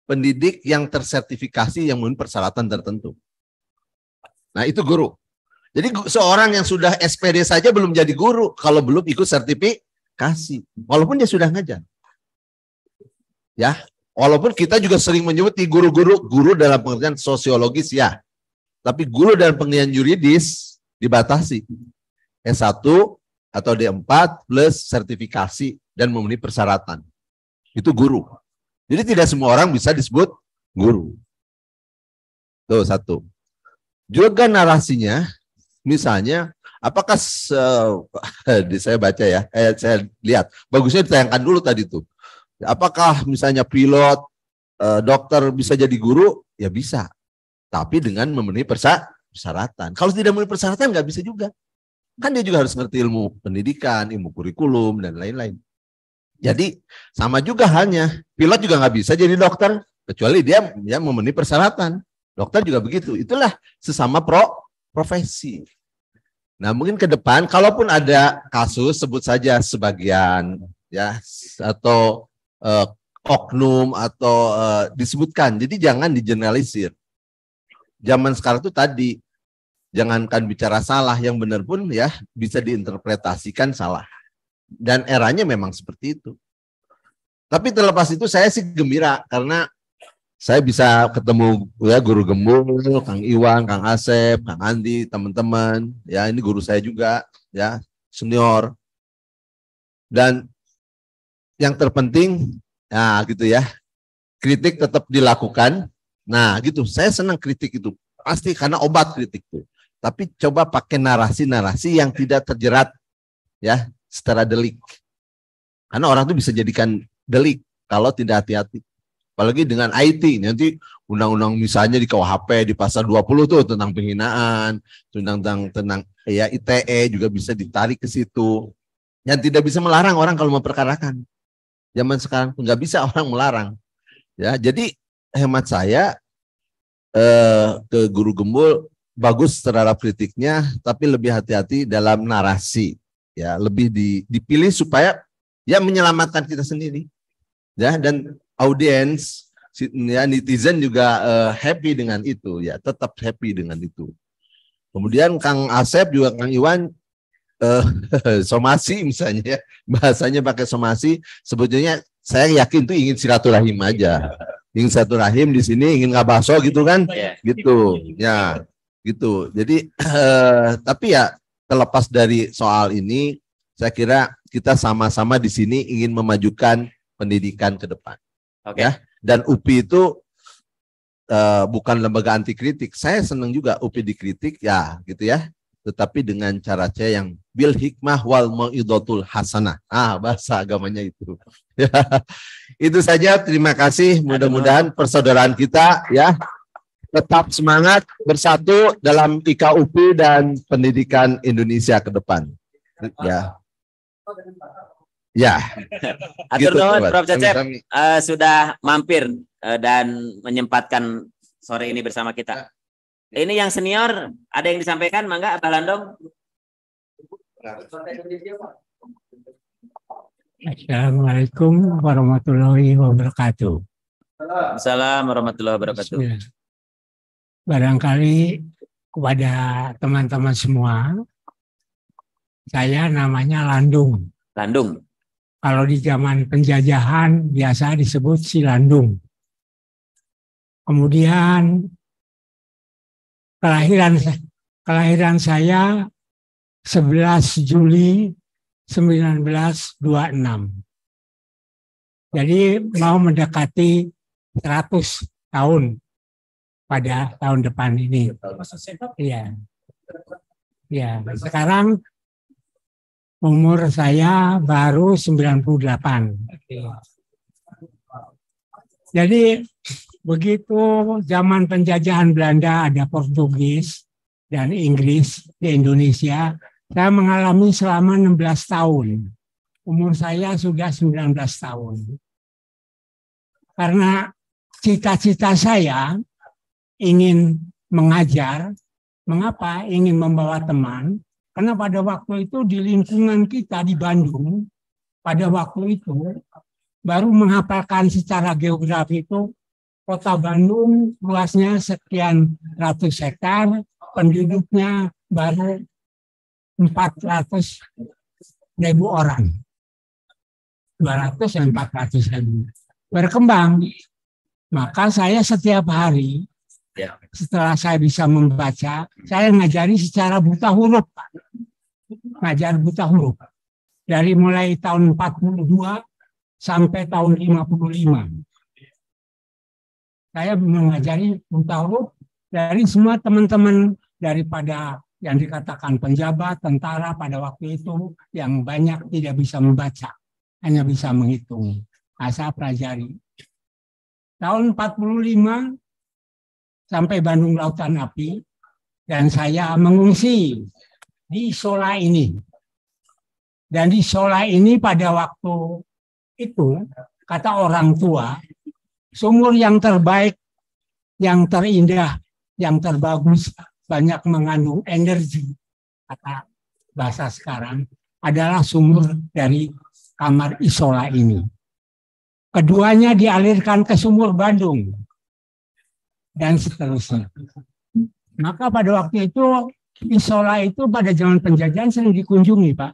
Speaker 8: pendidik yang tersertifikasi yang memenuhi persyaratan tertentu. Nah itu guru. Jadi seorang yang sudah SPD saja belum jadi guru kalau belum ikut sertifikasi. Walaupun dia sudah ngajar. Ya, walaupun kita juga sering menyebut di guru dalam pengertian sosiologis ya. Tapi guru dalam pengertian yuridis dibatasi. S1 atau D4 plus sertifikasi dan memenuhi persyaratan. Itu guru. Jadi tidak semua orang bisa disebut guru. Tuh satu. Juga narasinya, misalnya, apakah saya baca ya, saya lihat, bagusnya ditayangkan dulu tadi tuh. Apakah misalnya pilot, dokter bisa jadi guru? Ya bisa. Tapi dengan memenuhi persyaratan. Kalau tidak memenuhi persyaratan nggak bisa juga. Kan dia juga harus ngerti ilmu pendidikan, ilmu kurikulum, dan lain-lain. Jadi sama juga halnya, pilot juga nggak bisa jadi dokter, kecuali dia memenuhi persyaratan. Dokter juga begitu. Itulah sesama profesi. Nah mungkin ke depan, kalaupun ada kasus, sebut saja sebagian, ya, atau oknum, atau disebutkan. Jadi jangan digeneralisir. Zaman sekarang itu tadi, jangankan bicara salah, yang benar pun ya bisa diinterpretasikan salah. Dan eranya memang seperti itu. Tapi terlepas itu saya sih gembira karena saya bisa ketemu ya Guru Gembul, Kang Iwan, Kang Asep, Kang Andi, teman-teman. Ya ini guru saya juga, ya senior. Dan yang terpenting, nah gitu ya, kritik tetap dilakukan. Nah gitu, saya senang kritik itu pasti karena obat kritik itu. Tapi coba pakai narasi-narasi yang tidak terjerat, ya. Secara delik. Karena orang itu bisa jadikan delik kalau tidak hati-hati. Apalagi dengan IT, nanti undang-undang misalnya di KUHP di pasal 20 tuh tentang penghinaan, tentang ya ITE juga bisa ditarik ke situ. Yang tidak bisa melarang orang kalau memperkarakan. Zaman sekarang nggak bisa orang melarang. Ya, jadi hemat saya ke Guru Gembul bagus terhadap kritiknya, tapi lebih hati-hati dalam narasi. Ya lebih dipilih supaya ya menyelamatkan kita sendiri ya, dan audiens ya netizen juga happy dengan itu ya, tetap happy dengan itu. Kemudian Kang Asep juga Kang Iwan somasi misalnya ya, bahasanya pakai somasi, sebetulnya saya yakin tuh ingin silaturahim aja, ingin silaturahim di sini, ingin ngabaso gitu kan, gitu ya gitu. Jadi tapi ya terlepas dari soal ini, saya kira kita sama-sama di sini ingin memajukan pendidikan ke depan.
Speaker 1: Oke.
Speaker 8: Ya, dan UPI itu bukan lembaga anti kritik. Saya senang juga UPI dikritik, ya gitu ya. Tetapi dengan cara saya yang bil hikmah wal mau'izatul hasanah. Bahasa agamanya itu. Itu saja. Terima kasih. Mudah-mudahan persaudaraan kita ya tetap semangat bersatu dalam IKUPI dan pendidikan Indonesia ke depan. Ya. Ya.
Speaker 1: Atur nuhun Prof. Cecep sudah mampir dan menyempatkan sore ini bersama kita. Ini yang senior, ada yang disampaikan, mangga Abah Landong.
Speaker 9: Assalamualaikum warahmatullahi wabarakatuh.
Speaker 1: Assalamualaikum warahmatullahi wabarakatuh.
Speaker 9: Bismillah. Barangkali kepada teman-teman semua, saya namanya Landung.
Speaker 1: Landung.
Speaker 9: Kalau di zaman penjajahan biasa disebut si Landung. Kemudian kelahiran saya 11 Juli 1926. Jadi mau mendekati 100 tahun pada tahun depan ini. Iya. Ya, sekarang umur saya baru 98. Jadi begitu zaman penjajahan Belanda ada Portugis dan Inggris di Indonesia, saya mengalami selama 16 tahun. Umur saya sudah 19 tahun. Karena cita-cita saya ingin mengajar. Mengapa ingin membawa teman? Karena pada waktu itu di lingkungan kita di Bandung, pada waktu itu baru menghafalkan secara geografi itu kota Bandung luasnya sekian ratus hektar, penduduknya baru 400.000 orang. 200 dan 400.000. Berkembang. Maka saya setiap hari, setelah saya bisa membaca, saya ngajari secara buta huruf. Ngajar buta huruf. Dari mulai tahun 42 sampai tahun 55. Saya mengajari buta huruf dari semua teman-teman daripada yang dikatakan penjabat, tentara pada waktu itu yang banyak tidak bisa membaca, hanya bisa menghitung. Nah, saya pelajari. Tahun 45 sampai Bandung Lautan Api dan saya mengungsi di Isola ini. Dan di Isola ini pada waktu itu kata orang tua, sumur yang terbaik, yang terindah, yang terbagus, banyak mengandung energi, kata bahasa sekarang, adalah sumur dari kamar Isola ini. Keduanya dialirkan ke sumur Bandung. Dan seterusnya. Maka pada waktu itu, Isola itu pada zaman penjajahan sering dikunjungi, Pak.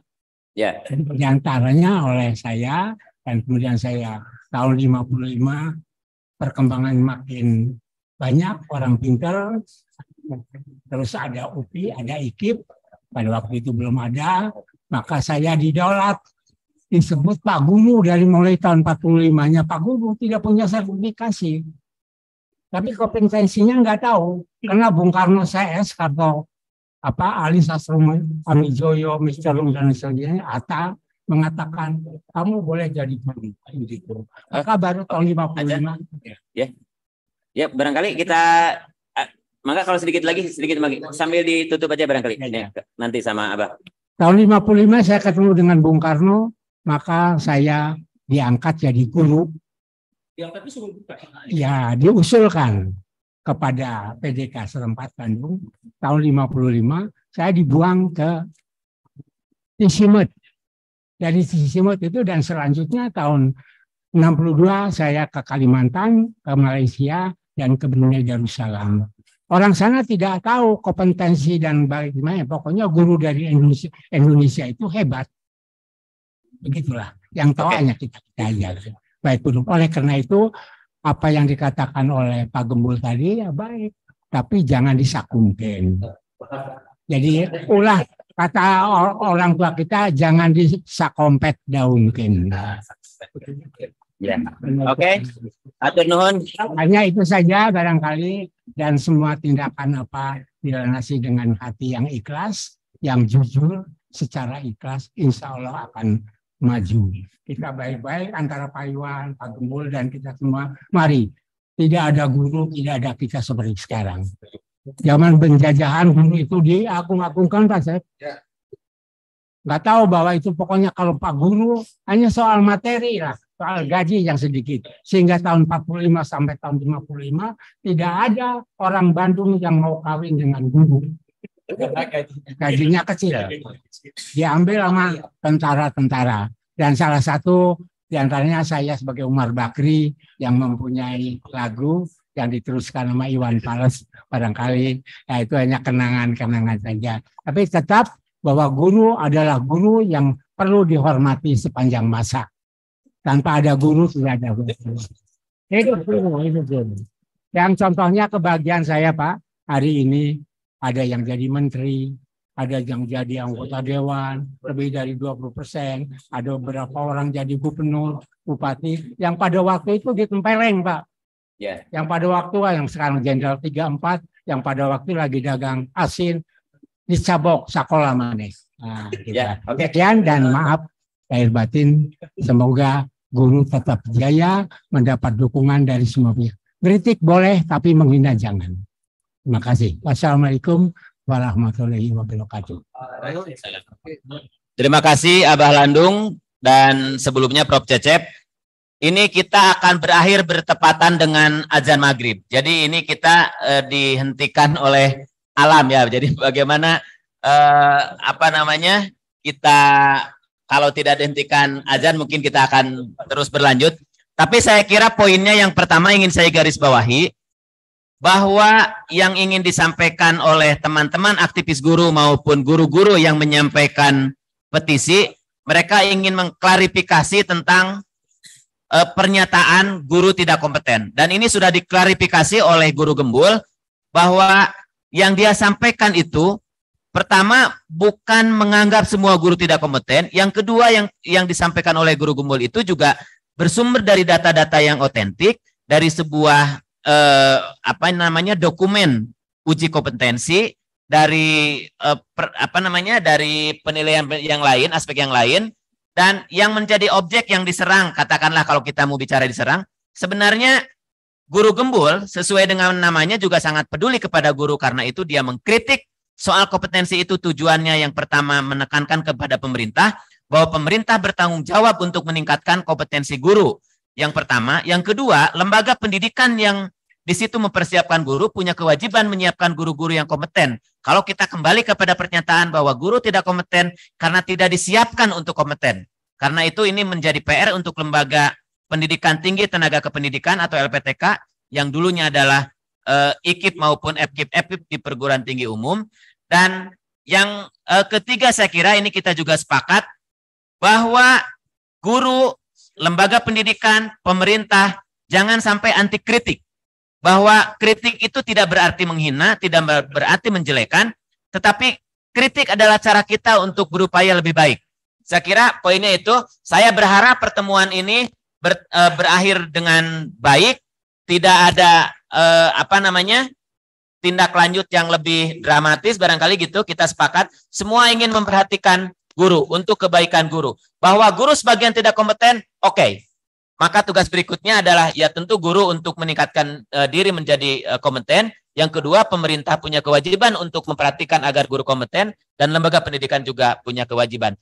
Speaker 1: Ya.
Speaker 9: Di antaranya oleh saya, dan kemudian saya tahun 55, perkembangan makin banyak, orang pintar, terus ada UPI, ada IKIP, pada waktu itu belum ada, maka saya didaulat, disebut Pak Guru dari mulai tahun 45-nya. Pak Guru tidak punya sertifikasi. Tapi kompetensinya nggak tahu. Karena Bung Karno CS, atau Ali Sastro Amijoyo, Mr. Lung, dan sebagainya, Atta mengatakan, kamu boleh jadi guru. Gitu. Maka baru tahun 55.
Speaker 1: Ya, barangkali kita, maka kalau sedikit lagi, sambil ditutup aja barangkali. Ya. Nanti sama Abah.
Speaker 9: Tahun 55 saya ketemu dengan Bung Karno, maka saya diangkat jadi guru. Ya, diusulkan kepada PDK setempat Bandung. Tahun 55 saya dibuang ke Cisimut. Dari Cisimut itu dan selanjutnya tahun 62 saya ke Kalimantan, ke Malaysia, dan ke Brunei Darussalam. Orang sana tidak tahu kompetensi dan bagaimana. Pokoknya guru dari Indonesia itu hebat. Begitulah. Yang tahu hanya kita aja. Baik, oleh karena itu apa yang dikatakan oleh Pak Gembul tadi ya baik, tapi jangan disakunkan. Jadi ulah kata orang tua kita, jangan disakompet daunkan.
Speaker 1: Ya. Oke. Atur nuhun.
Speaker 9: Hanya itu saja barangkali, dan semua tindakan apa dilandasi dengan hati yang ikhlas, yang jujur, secara ikhlas, insya Allah akan maju. Kita baik-baik antara Pak Iwan, Pak Gembul, dan kita semua. Mari, tidak ada guru, tidak ada kita seperti sekarang. Zaman penjajahan guru itu diagung-agungkan, Pak Sep. Nggak tahu bahwa itu pokoknya kalau Pak Guru hanya soal materi lah, soal gaji yang sedikit. Sehingga tahun 45 sampai tahun 55 tidak ada orang Bandung yang mau kawin dengan guru. Gajinya kecil. Diambil sama tentara-tentara. Dan salah satu Di antaranya saya sebagai Umar Bakri yang mempunyai lagu yang diteruskan sama Iwan Fals barangkali, ya itu hanya kenangan-kenangan saja. Tapi tetap bahwa guru adalah guru yang perlu dihormati sepanjang masa. Tanpa ada guru tidak ada guru. Itu guru. Yang contohnya kebahagiaan saya Pak, hari ini ada yang jadi menteri, ada yang jadi anggota dewan, lebih dari 20%, ada beberapa orang jadi gubernur, bupati, yang pada waktu itu ditempeleng Pak.
Speaker 1: Yeah.
Speaker 9: Yang pada waktu yang sekarang jenderal 34, yang pada waktu lagi dagang asin, dicabok sekolah manis. Nah,
Speaker 1: Yeah, okay.
Speaker 9: Sekian dan maaf lahir batin, semoga guru tetap jaya, mendapat dukungan dari semua pihak. Kritik boleh, tapi menghina jangan. Terima kasih. Wassalamualaikum warahmatullahi wabarakatuh.
Speaker 1: Terima kasih Abah Landung dan sebelumnya Prof. Cecep. Ini kita akan berakhir bertepatan dengan azan maghrib. Jadi ini kita dihentikan oleh alam ya. Jadi bagaimana kita kalau tidak dihentikan azan mungkin kita akan terus berlanjut. Tapi saya kira poinnya yang pertama ingin saya garis bawahi bahwa yang ingin disampaikan oleh teman-teman aktivis guru maupun guru-guru yang menyampaikan petisi, mereka ingin mengklarifikasi tentang pernyataan guru tidak kompeten. Dan ini sudah diklarifikasi oleh Guru Gembul bahwa yang dia sampaikan itu pertama bukan menganggap semua guru tidak kompeten, yang kedua yang disampaikan oleh Guru Gembul itu juga bersumber dari data-data yang otentik dari sebuah dokumen uji kompetensi dari dari penilaian yang lain, aspek yang lain. Dan yang menjadi objek yang diserang, katakanlah kalau kita mau bicara diserang, sebenarnya Guru Gembul sesuai dengan namanya juga sangat peduli kepada guru, karena itu dia mengkritik soal kompetensi itu. Tujuannya yang pertama menekankan kepada pemerintah bahwa pemerintah bertanggung jawab untuk meningkatkan kompetensi guru. Yang pertama, yang kedua, lembaga pendidikan yang di situ mempersiapkan guru punya kewajiban menyiapkan guru-guru yang kompeten. Kalau kita kembali kepada pernyataan bahwa guru tidak kompeten karena tidak disiapkan untuk kompeten. Karena itu ini menjadi PR untuk lembaga pendidikan tinggi tenaga kependidikan atau LPTK yang dulunya adalah IKIP maupun FKIP di perguruan tinggi umum. Dan yang ketiga saya kira ini kita juga sepakat bahwa guru, lembaga pendidikan, pemerintah jangan sampai anti kritik. Bahwa kritik itu tidak berarti menghina, tidak berarti menjelekan, tetapi kritik adalah cara kita untuk berupaya lebih baik. Saya kira poinnya itu, saya berharap pertemuan ini berakhir dengan baik, tidak ada tindak lanjut yang lebih dramatis, barangkali gitu. Kita sepakat, semua ingin memperhatikan guru, untuk kebaikan guru. Bahwa guru sebagian tidak kompeten, oke. Maka tugas berikutnya adalah ya tentu guru untuk meningkatkan diri menjadi kompeten. Yang kedua, pemerintah punya kewajiban untuk memperhatikan agar guru kompeten dan lembaga pendidikan juga punya kewajiban.